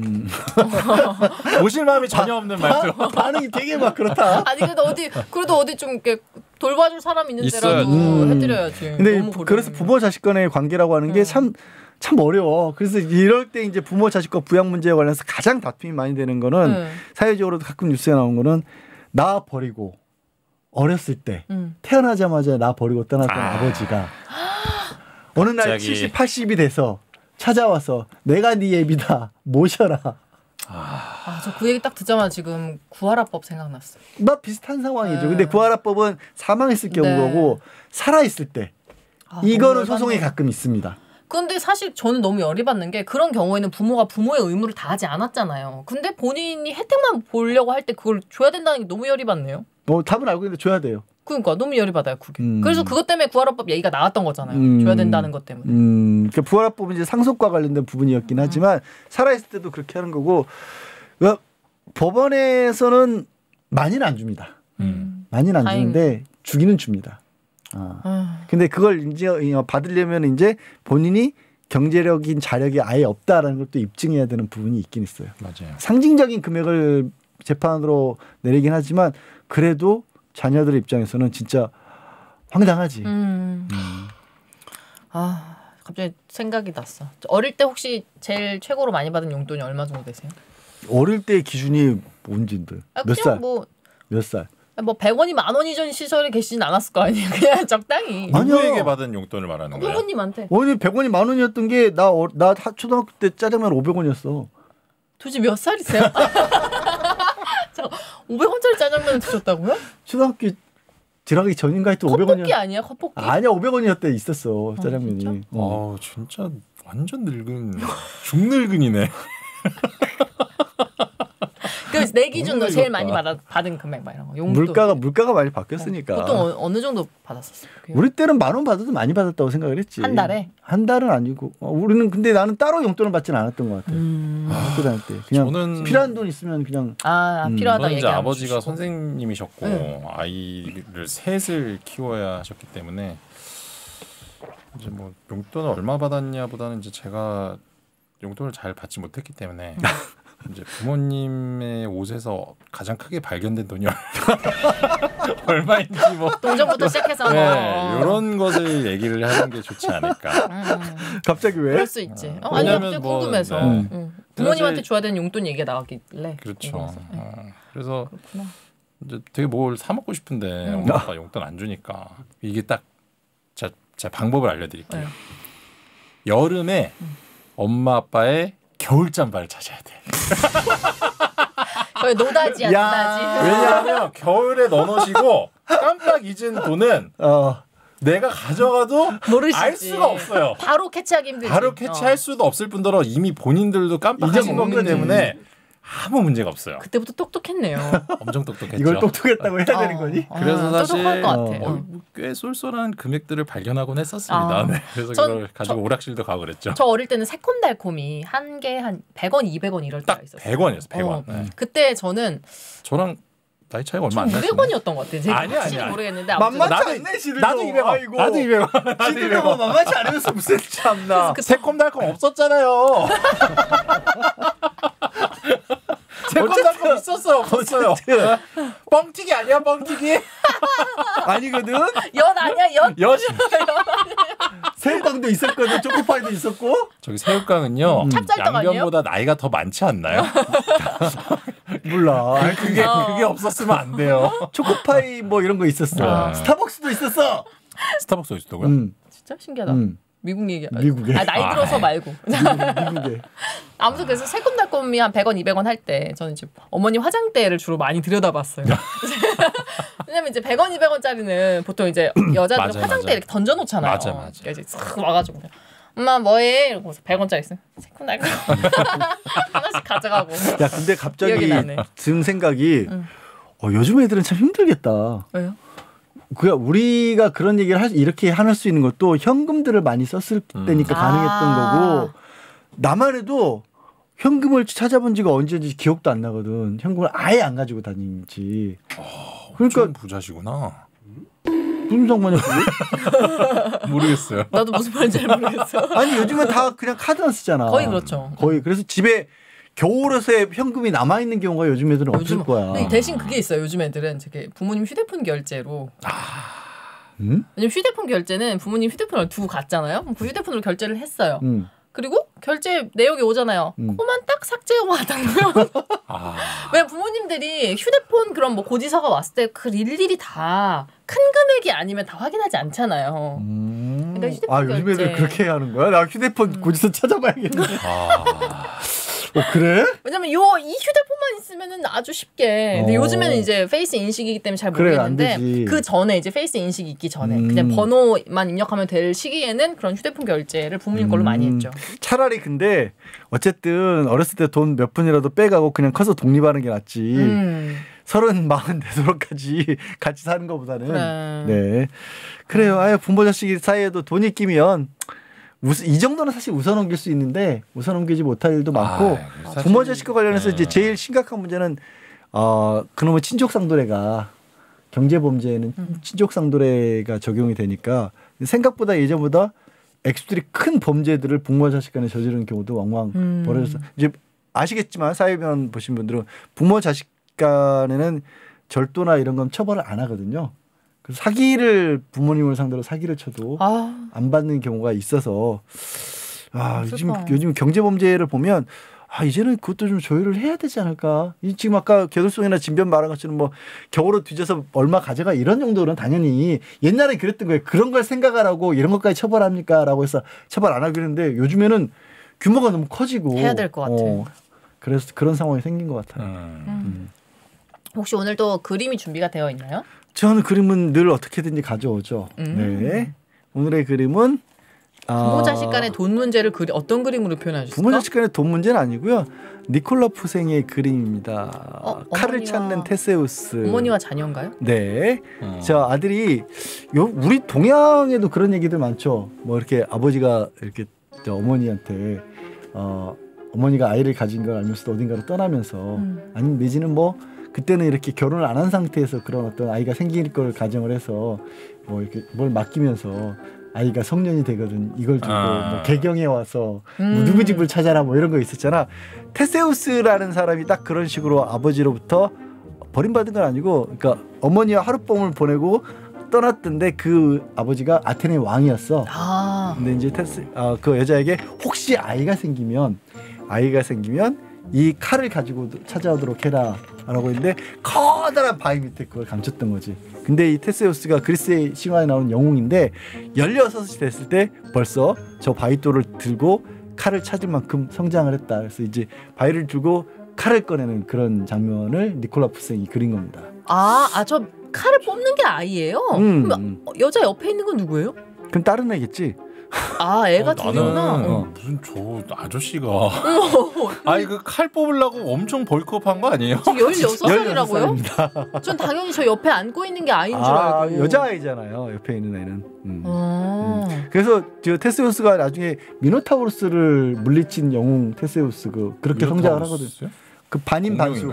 모실 마음이 전혀 없는 말도. 반응이 되게 막 그렇다. 아니 그래도 어디 좀 이렇게 돌봐줄 사람 있는 데라도 해드려야지. 근데 그래서 부모 자식 간의 관계라고 하는 게 참 어려워. 그래서 이럴 때 이제 부모 자식과 부양 문제에 관련해서 가장 다툼이 많이 되는 거는 사회적으로도 가끔 뉴스에 나온 거는 나 버리고 어렸을 때 태어나자마자 나 버리고 떠났던 아버지가 어느 날 70, 80이 돼서 찾아와서 내가 네 애비다 모셔라. 저 그 얘기 딱 듣자마자 지금 구하라법 생각났어요. 막 비슷한 상황이죠. 근데 구하라법은 사망했을 경우고 살아있을 때 이거는 소송이 가끔 있습니다. 근데 사실 저는 너무 열이 받는 게 그런 경우에는 부모가 부모의 의무를 다하지 않았잖아요. 근데 본인이 혜택만 보려고 할 때 그걸 줘야 된다는 게 너무 열이 받네요. 답은 알고 있는데 줘야 돼요. 그러니까 너무 열이 받아요 그게. 그래서 그것 때문에 구하라법 얘기가 나왔던 거잖아요. 줘야 된다는 것 때문에. 그러니까 구하라법은 이제 상속과 관련된 부분이었긴 하지만 살아있을 때도 그렇게 하는 거고 법원에서는 많이는 안 줍니다. 많이는 안 주는데 주기는 줍니다. 근데 그걸 이제 받으려면 이제 본인이 경제력인 자력이 아예 없다라는 것도 입증해야 되는 부분이 있긴 있어요. 맞아요. 상징적인 금액을 재판으로 내리긴 하지만 그래도 자녀들 입장에서는 진짜 황당하지. 갑자기 생각이 났어. 어릴 때 혹시 제일 최고로 많이 받은 용돈이 얼마 정도 되세요? 어릴 때 기준이 뭔지들 몇 살? 몇 살? 뭐 100원이 10,000원이전 시절에 계시진 않았을 거 아니에요. 그냥 적당히. 누구에게 받은 용돈을 말하는 거예요? 부모님한테. 100원이 10,000원이었던 게 나 초등학교 때 짜장면 500원이었어. 도대체 몇 살이세요? 500원짜리 짜장면을 드셨다고요? 초등학교 들어가기 전인가 하여튼 500원이었. 컵볶이 아니야? 컵볶이? 아니야 500원이었대 있었어 짜장면이. 진짜? 진짜 완전 늙은 중늙은이네. 내 기준으로 제일 많이 받은 금액 막 이런 거. 용돈. 물가가 많이 바뀌었으니까. 보통 어느 정도 받았었어요? 우리 때는 10,000원 받아도 많이 받았다고 생각을 했지. 한 달에? 한 달은 아니고. 우리는 근데 나는 따로 용돈을 받지는 않았던 것 같아. 학교 다닐 때 그냥 저는 필요한 돈 있으면 그냥. 필요하다 얘기하면 아버지가 주시고. 선생님이셨고 아이를 셋을 키워야 하셨기 때문에 이제 뭐 용돈을 얼마 받았냐보다는 이제 제가 용돈을 잘 받지 못했기 때문에. 이제 부모님의 옷에서 가장 크게 발견된 돈이 얼마인지 뭐 동전부터 시작해서 이런 것을 얘기를 하는 게 좋지 않을까. 갑자기 왜? 그럴 수 있지. 아니 갑자기 궁금해서 부모님한테 줘야 되는 용돈 얘기가 나왔길래. 그렇죠. 그래서 그렇구나. 이제 되게 뭘 사 먹고 싶은데 엄마 아빠 용돈 안 주니까 이게 딱 제가 방법을 알려드릴게요. 여름에 엄마 아빠의 겨울 잠바를 찾아야 돼. 거의 노다지야, 노다지. 왜냐하면 겨울에 넣어놓으시고 깜빡 잊은 돈은 내가 가져가도 모르시지. 알 수가 없어요. 바로 캐치하기 힘들지. 바로 캐치할 수도 없을 뿐더러 이미 본인들도 깜빡하신 거기 때문에 아무 문제가 없어요. 그때부터 똑똑했네요. 엄청 똑똑했죠. 이걸 똑똑했다고 해야 되는 거니? 그래서 사실 꽤 쏠쏠한 금액들을 발견하곤 했었습니다. 그래서 그걸 가지고 오락실도 가고 그랬죠. 저 어릴 때는 새콤달콤이 한 개에 한 100원, 200원 이럴 때가 있었어요. 100원이었어. 100원. 그때 저는 나이 차이가 얼마 안 났어요. 500원이었던 것 같아요. 제가 아니야. 모르겠는데 만만치 않네 지들도. 나도 200원. 나도 200원. 지들도 뭐 만만치 않으면서 무슨 참나. 새콤달콤 없었잖아요. 새콤달콤 있었어요. 없었어요. 뻥튀기 아니야 뻥튀기? 아니거든. 연 아니야 연? 연이. 새우깡도 있었거든. 초코파이도 있었고. 저기 새우깡은요. 양념보다 나이가 더 많지 않나요? 몰라. 그게 없었으면 안 돼요. 초코파이 뭐 이런 거 있었어. 스타벅스도 있었어. 스타벅스 있었다고요? 진짜 신기하다. 미국 얘기. 미국에. 나이 들어서 말고. 미국에. 아무튼 그래서 새콤달콤이 한 100원, 200원 할 때 저는 이제 어머니 화장대를 주로 많이 들여다봤어요. 왜냐면 이제 100원, 200원짜리는 보통 이제 여자들 화장대 이렇게 던져놓잖아요. 맞아. 그러니까 이제 싹 와가지고 엄마 뭐해? 이러고서 100원짜리 있어요. 새콤달콤 하나씩 가져가고. 야 근데 갑자기 든 생각이 요즘 애들은 참 힘들겠다. 왜요? 우리가 그런 얘기를 이렇게 할 수 있는 것도 현금들을 많이 썼을 때니까 가능했던 거고 나만 해도 현금을 찾아본 지가 언제인지 기억도 안 나거든. 현금을 아예 안 가지고 다니지. 그러니까 부자시구나. 무슨 상관이야 그게? 모르겠어요. 나도 무슨 말인지 잘 모르겠어. 아니 요즘은 다 그냥 카드만 쓰잖아. 거의 그렇죠. 거의. 그래서 집에 겨울옷에 현금이 남아 있는 경우가 요즘 애들은 없을 거야. 대신 그게 있어요. 요즘 애들은 저게 부모님 휴대폰 결제로. 왜냐면 휴대폰 결제는 부모님 휴대폰을 두고 갔잖아요. 그 휴대폰으로 결제를 했어요. 그리고 결제 내역이 오잖아요. 그거만 딱 삭제하고 하다고요. 왜냐면 부모님들이 휴대폰 그런 뭐 고지서가 왔을 때 그 일일이 다 큰 금액이 아니면 다 확인하지 않잖아요. 그러니까 휴대폰 요즘 애들 그렇게 하는 거야? 나 휴대폰 고지서 찾아봐야겠는데. 그래? 왜냐면 이 휴대폰만 있으면은 아주 쉽게. 근데 요즘에는 이제 페이스 인식이기 때문에 잘 모르겠는데 그 전에 이제 페이스 인식이 있기 전에 그냥 번호만 입력하면 될 시기에는 그런 휴대폰 결제를 부모님 걸로 많이 했죠. 차라리 근데 어쨌든 어렸을 때 돈 몇 푼이라도 빼가고 그냥 커서 독립하는 게 낫지. 30, 40대도록까지 같이 사는 것보다는. 그래. 네. 그래요. 아예 부모 자식 사이에도 돈이 끼면 이 정도는 사실 웃어넘길 수 있는데 웃어넘기지 못할 일도 많고 부모 자식과 관련해서 이제 제일 심각한 문제는 그놈의 친족상도례가 경제범죄에는 친족상도례가 적용이 되니까 생각보다 예전보다 액수들이 큰 범죄들을 부모 자식 간에 저지르는 경우도 왕왕 벌어져서 이제 아시겠지만 사회변 보신 분들은 부모 자식 간에는 절도나 이런 건 처벌을 안 하거든요. 사기를 부모님을 상대로 사기를 쳐도 안 받는 경우가 있어서 요즘 경제범죄를 보면 이제는 그것도 좀 조율을 해야 되지 않을까. 지금 아까 겨돌송이나 진변 말한 것처럼 뭐 겨울옷 뒤져서 얼마 가져가 이런 정도는 당연히 옛날에 그랬던 거예요. 그런 걸 생각하라고 이런 것까지 처벌합니까? 라고 해서 처벌 안 하기로 했는데 요즘에는 규모가 너무 커지고 해야 될 것 같아요. 그래서 그런 상황이 생긴 것 같아요. 혹시 오늘도 그림이 준비가 되어 있나요? 저는 그림은 늘 어떻게든지 가져오죠. 네. 오늘의 그림은 부모 자식 간의 돈 문제를 어떤 그림으로 표현하셨어요? 부모 자식 간의 돈 문제는 아니고요. 니콜라 푸생의 그림입니다. 칼을 찾는 테세우스. 어머니와 자녀인가요? 네. 저 아들이 우리 동양에도 그런 얘기들 많죠. 뭐 이렇게 아버지가 이렇게 어머니한테 어머니가 아이를 가진 걸 알면서 어딘가로 떠나면서 아니면 내지는 뭐 그때는 이렇게 결혼을 안 한 상태에서 그런 어떤 아이가 생길 걸 가정을 해서 뭐 이렇게 뭘 맡기면서 아이가 성년이 되거든 이걸 주고 뭐 개경에 와서 뭐 누구 집을 찾아라 뭐 이런 거 있었잖아. 테세우스라는 사람이 딱 그런 식으로 아버지로부터 버림받은 건 아니고 그러니까 어머니와 하룻밤을 보내고 떠났던데 그 아버지가 아테네 왕이었어. 근데 이제 그 여자에게 혹시 아이가 생기면 이 칼을 가지고 찾아오도록 해라라고 했는데 커다란 바위 밑에 그걸 감췄던 거지. 근데 이 테세우스가 그리스의 신화에 나오는 영웅인데 16이 됐을 때 벌써 저 바위돌을 들고 칼을 찾을 만큼 성장을 했다. 그래서 이제 바위를 들고 칼을 꺼내는 그런 장면을 니콜라 푸생이 그린 겁니다. 저 칼을 뽑는 게 아이예요? 그럼 여자 옆에 있는 건 누구예요? 그럼 다른 애겠지. 애가 둘이구나. 무슨 저 아저씨가 아니 그 칼 뽑으려고 엄청 벌크업한 거 아니에요? 16살이라고요? 전 당연히 저 옆에 앉고 있는 게 아이인 줄 알고. 여자아이잖아요. 옆에 있는 애는. 그래서 저 테세우스가 나중에 미노타우로스를 물리친 영웅 테세우스 그렇게 성장을 하거든. 그 반인 반수.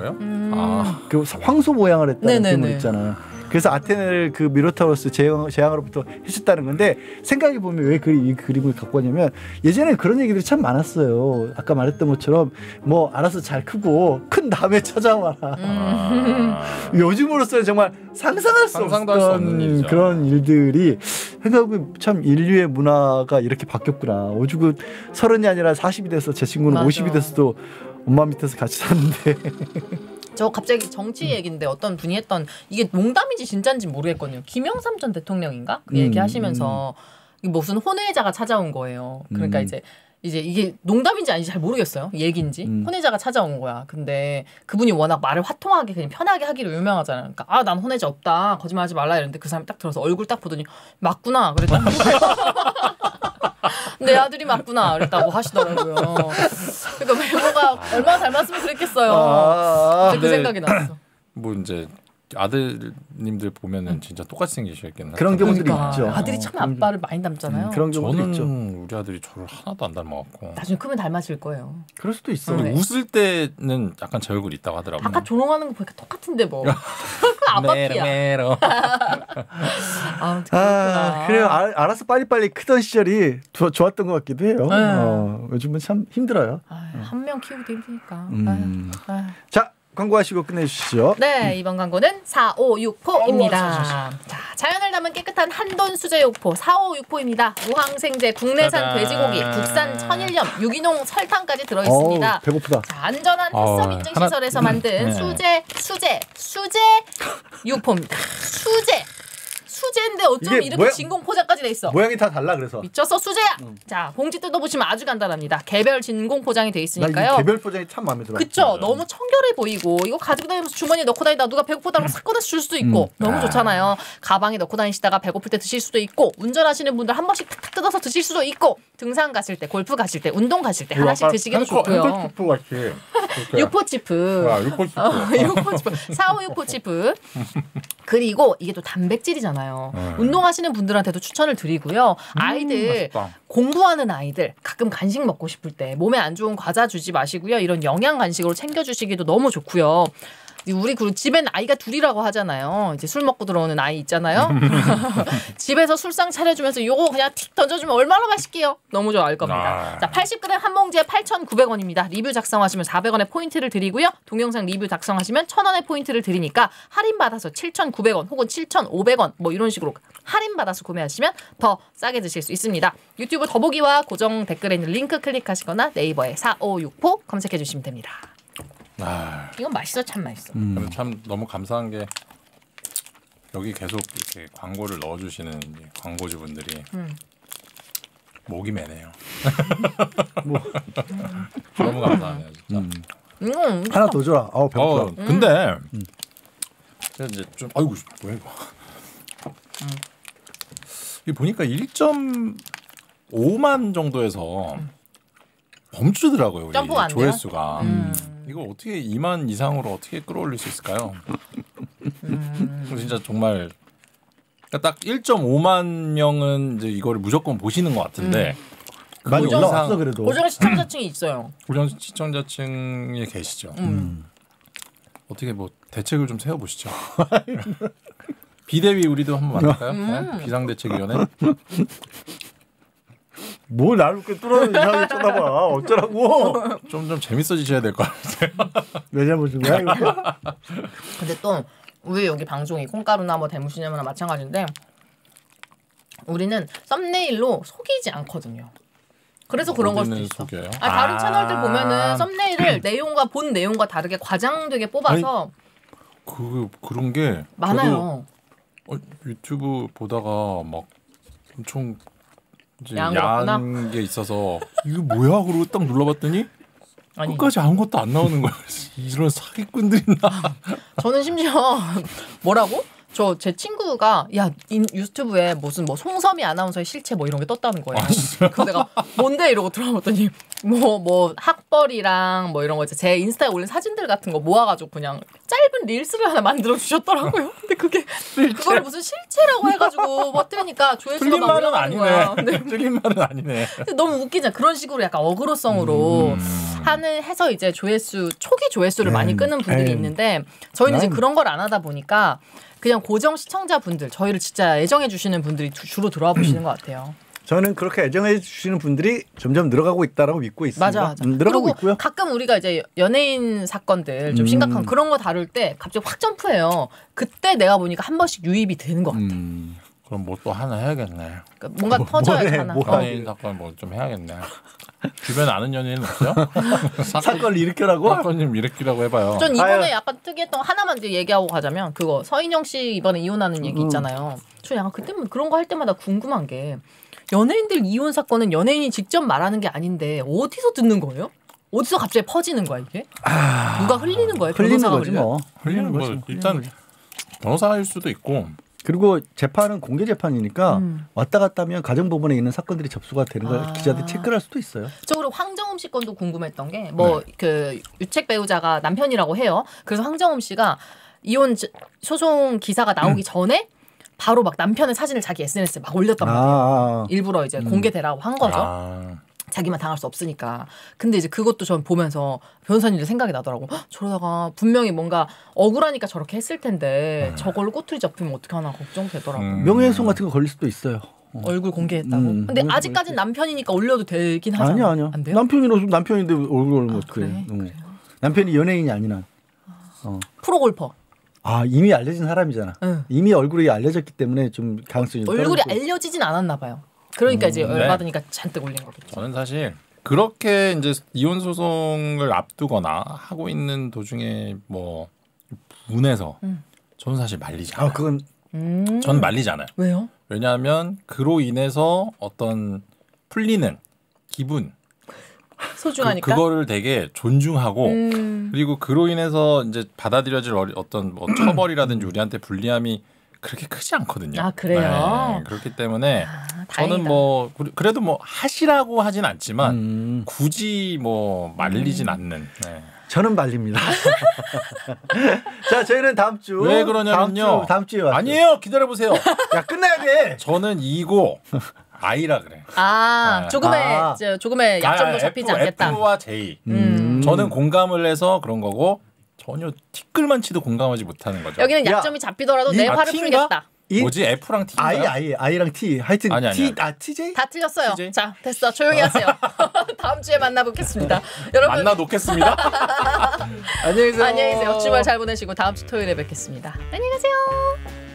그 황소 모양을 했다는 괴물 있잖아. 그래서 아테네를 그 미노타우로스 재앙으로부터 해쳤다는 건데 생각해 보면 왜 이 그림을 갖고 왔냐면 예전에 그런 얘기들이 참 많았어요. 아까 말했던 것처럼 뭐 알아서 잘 크고 큰 다음에 찾아와라. 요즘으로서는 정말 상상할 수 없었던 그런 일들이 생각해보면 참 인류의 문화가 이렇게 바뀌었구나. 오죽은 30이 아니라 40이 돼서 제 친구는 50이 됐어도 엄마 밑에서 같이 사는데 저 갑자기 정치 얘기인데 어떤 분이 했던 이게 농담인지 진짜인지 모르겠거든요. 김영삼 전 대통령인가? 그 얘기하시면서 무슨 혼외자가 찾아온 거예요. 그러니까 이제 이게 농담인지 아닌지 잘 모르겠어요. 얘기인지. 혼외자가 찾아온 거야. 근데 그분이 워낙 말을 화통하게 그냥 편하게 하기로 유명하잖아요. 그러니까 난 혼외자 없다. 거짓말하지 말라 이랬는데 그 사람이 딱 들어서 얼굴 딱 보더니 맞구나. 그랬더니 내 아들이 맞구나 그랬다고 하시더라고요. 그러니까 외모가 얼마나 닮았으면 그랬겠어요. 그 생각이 났어. 뭐 이제 아들님들 보면은 진짜 똑같이 생기시겠네. 그런 경우들이 그러니까. 있죠. 아들이 참 아빠를 많이 닮잖아요. 그런 경우도 저는 있죠. 우리 아들이 저를 하나도 안 닮아갖고. 나중에 크면 닮아질 거예요. 그럴 수도 있어. 네. 웃을 때는 약간 제 얼굴이 있다고 하더라고요. 아까 조롱하는 거 보니까 똑같은데 뭐. 아빠 피야. 메로. 그래요. 알아서 빨리빨리 크던 시절이 좋았던 것 같기도 해요. 요즘은 참 힘들어요. 한 명 키우기 힘드니까. 자, 광고하시고 끝내주시죠. 네, 이번 광고는 4564입니다. 자, 자연을 담은 깨끗한 한돈 수제 육포 4564입니다. 무항생제 국내산 돼지고기, 국산 천일염, 유기농 설탕까지 들어있습니다. 배고프다. 자, 안전한 햇섭 인증 시설에서 만든 수제 육포입니다. 수제인데 어쩜 이렇게 진공 포장까지 돼 있어. 모양이 다 달라 그래서. 미쳤어 수제야. 자, 봉지 뜯어보시면 아주 간단합니다. 개별 진공 포장이 돼 있으니까요. 나 개별 포장이 참 마음에 들어. 그쵸? 너무 청결해 보이고 이거 가지고 다니면서 주머니에 넣고 다니다 누가 배고프다고 싹 꺼내서 줄 수도 있고 너무 좋잖아요. 가방에 넣고 다니시다가 배고플 때 드실 수도 있고 운전하시는 분들 한 번씩 탁탁 뜯어서 드실 수도 있고 등산 가실 때, 골프 가실 때, 운동 가실 때 하나씩 드시기도 좋고요. 육포치프. 육포치프. 4564치프. 그리고 이게 또 단백질이잖아요. 운동하시는 분들한테도 추천을 드리고요. 아이들 공부하는 아이들 가끔 간식 먹고 싶을 때 몸에 안 좋은 과자 주지 마시고요. 이런 영양 간식으로 챙겨주시기도 너무 좋고요. 우리 그 집엔 아이가 둘이라고 하잖아요. 이제 술 먹고 들어오는 아이 있잖아요. 집에서 술상 차려주면서 요거 그냥 틱 던져주면 얼마나 맛있게요. 너무 좋아할 겁니다. 자, 80g 한 봉지에 8,900원입니다. 리뷰 작성하시면 400원의 포인트를 드리고요. 동영상 리뷰 작성하시면 1,000원의 포인트를 드리니까 할인받아서 7,900원 혹은 7,500원 뭐 이런 식으로 할인받아서 구매하시면 더 싸게 드실 수 있습니다. 유튜브 더보기와 고정 댓글에 있는 링크 클릭하시거나 네이버에 4564 검색해 주시면 됩니다. 이건 맛있어, 참 맛있어. 참 너무 감사한 게 여기 계속 이렇게 광고를 넣어주시는 광고주분들이 목이 매네요. 너무 감사하네요, 진짜. 하나 더 줘라. 배고프다. 근데 이제 좀 아이고 뭐야 이거. 이 보니까 1.5만 정도에서 멈추더라고요. 점프가 안 돼요? 조회수가. 이거 어떻게 2만 이상으로 어떻게 끌어올릴 수 있을까요? 진짜 정말 그러니까 딱 1.5만 명은 이제 이거를 무조건 보시는 것 같은데 많이 올라왔어 그래도. 고정 시청자층이 있어요. 고정 시청자층에 계시죠. 어떻게 뭐 대책을 좀 세워보시죠. 비대위 우리도 한번 만날까요? 비상대책위원회. 뭘 나를 이렇게 뚫어서 이상하게 쳐다봐. 어쩌라고. 좀 재밌어지셔야 될 것 같아요. 왜 잘못인 거야 이거? 근데 또 우리 여기 방송이 콩가루나 뭐 대무시냐나 마찬가지인데 우리는 썸네일로 속이지 않거든요. 그래서 그런 걸 수도 있어. 다른 채널들 보면은 썸네일을 본 내용과 다르게 과장되게 뽑아서 그런 게 많아요. 유튜브 보다가 막 엄청 야한 게 있어서 이거 뭐야? 그러고 딱 눌러봤더니 끝까지 아무것도 안 나오는 거야. 이런 사기꾼들이 있나? 저는 심지어 뭐라고? 제 친구가 유튜브에 무슨 뭐 송섬이 아나운서의 실체 뭐 이런 게 떴다는 거예요. 그래서 내가 뭔데 이러고 들어봤더니 뭐 학벌이랑 뭐 이런 거 제 인스타에 올린 사진들 같은 거 모아가지고 그냥 짧은 릴스를 하나 만들어 주셨더라고요. 근데 그걸 무슨 실체라고 해가지고 뭐 뜨니까 조회수가 막 올라가는 거야. 틀린 말은 아니네. 근데 너무 웃기잖아. 그런 식으로 약간 어그로성으로 해서 이제 초기 조회수를 많이 끄는 분들이 있는데 저희는 이제 그런 걸 안 하다 보니까 그냥 고정 시청자분들 저희를 진짜 애정해 주시는 분들이 주로 들어와 보시는 것 같아요. 저는 그렇게 애정해 주시는 분들이 점점 늘어가고 있다라고 믿고 있습니다. 맞아. 늘어가고 있고요. 가끔 우리가 이제 연예인 사건들 좀 심각한 그런 거 다룰 때 갑자기 확 점프해요. 그때 내가 보니까 한 번씩 유입이 되는 것 같아. 그럼 뭐 또 하나 해야겠네. 그러니까 뭔가 터져야 하나. 연예인 사건 뭐 좀 해야겠네. 주변에 아는 연예인 없어요? 사건을 일으키라고? 사건 좀 일으키라고 해봐요. 전 이번에 약간 특이했던 하나만 이제 얘기하고 가자면 그거 서인영 씨 이번에 이혼하는 얘기 있잖아요. 저 약간 그때만 그런 거 할 때마다 궁금한 게 연예인들 이혼 사건은 연예인이 직접 말하는 게 아닌데 어디서 듣는 거예요? 어디서 갑자기 퍼지는 거야 이게? 누가 흘리는 거예요? 흘리는 거지 뭐. 흘리는 거 일단 변호사일 수도 있고. 그리고 재판은 공개 재판이니까 왔다 갔다 하면 가정법원에 있는 사건들이 접수가 되는 걸 기자들이 체크를 할 수도 있어요. 저 그리고 황정음 씨 건도 궁금했던 게 그 유책 배우자가 남편이라고 해요. 그래서 황정음 씨가 이혼 소송 기사가 나오기 전에 바로 막 남편의 사진을 자기 SNS에 막 올렸단 말이에요. 일부러 이제 공개되라고 한 거죠. 자기만 당할 수 없으니까. 근데 이제 그것도 전 보면서 변호사님들 생각이 나더라고. 저러다가 분명히 뭔가 억울하니까 저렇게 했을 텐데 저걸로 꼬투리 잡히면 어떻게 하나 걱정되더라고. 명예훼손 같은 거 걸릴 수도 있어요. 얼굴 공개했다고. 근데 아직까지는 남편이니까 올려도 되긴 하잖아요. 아니요. 안 돼요? 남편인데 얼굴 뭐 그래? 그래요. 남편이 연예인이 아니나. 프로골퍼. 이미 알려진 사람이잖아. 이미 얼굴이 알려졌기 때문에 좀 가능성이 얼굴이 알려지진 않았나 봐요. 그러니까 이제 열받으니까 잔뜩 올린 거겠죠. 저는 사실 그렇게 이제 이혼 소송을 앞두거나 하고 있는 도중에 뭐 분해서 저는 사실 말리지 않아요. 그건 저는 말리지 않아요. 왜요? 왜냐하면 그로 인해서 어떤 풀리는 기분 소중하니까 그거를 되게 존중하고 그리고 그로 인해서 이제 받아들여질 어떤 뭐 처벌이라든지 우리한테 불리함이 그렇게 크지 않거든요. 아 그래요? 네, 그렇기 때문에 저는 다행이다. 뭐 그래도 뭐 하시라고 하진 않지만 굳이 뭐 말리진 않는. 네. 저는 말립니다. 자, 저희는 다음 주. 왜 그러냐면요. 다음 주에 왔어요. 아니에요. 기다려보세요. 야, 끝나야 돼. 저는 이고 아이라 그래. 네. 조금의 약점도 잡히지 않겠다. F와 J. 저는 공감을 해서 그런 거고 전혀 티끌만치도 공감하지 못하는 거죠. 여기는 약점이 잡히더라도 내 화를 T인가? 풀겠다. 뭐지 F랑 T인가요? I랑 T. 하여튼 아니. TJ? 다 틀렸어요. TJ? 자, 됐어. 조용히 하세요. 다음 주에 만나보겠습니다. 여러분 만나 놓겠습니다. 안녕히 계세요. 안녕히 계세요. 주말 잘 보내시고 다음 주 토요일에 뵙겠습니다. 안녕히 가세요.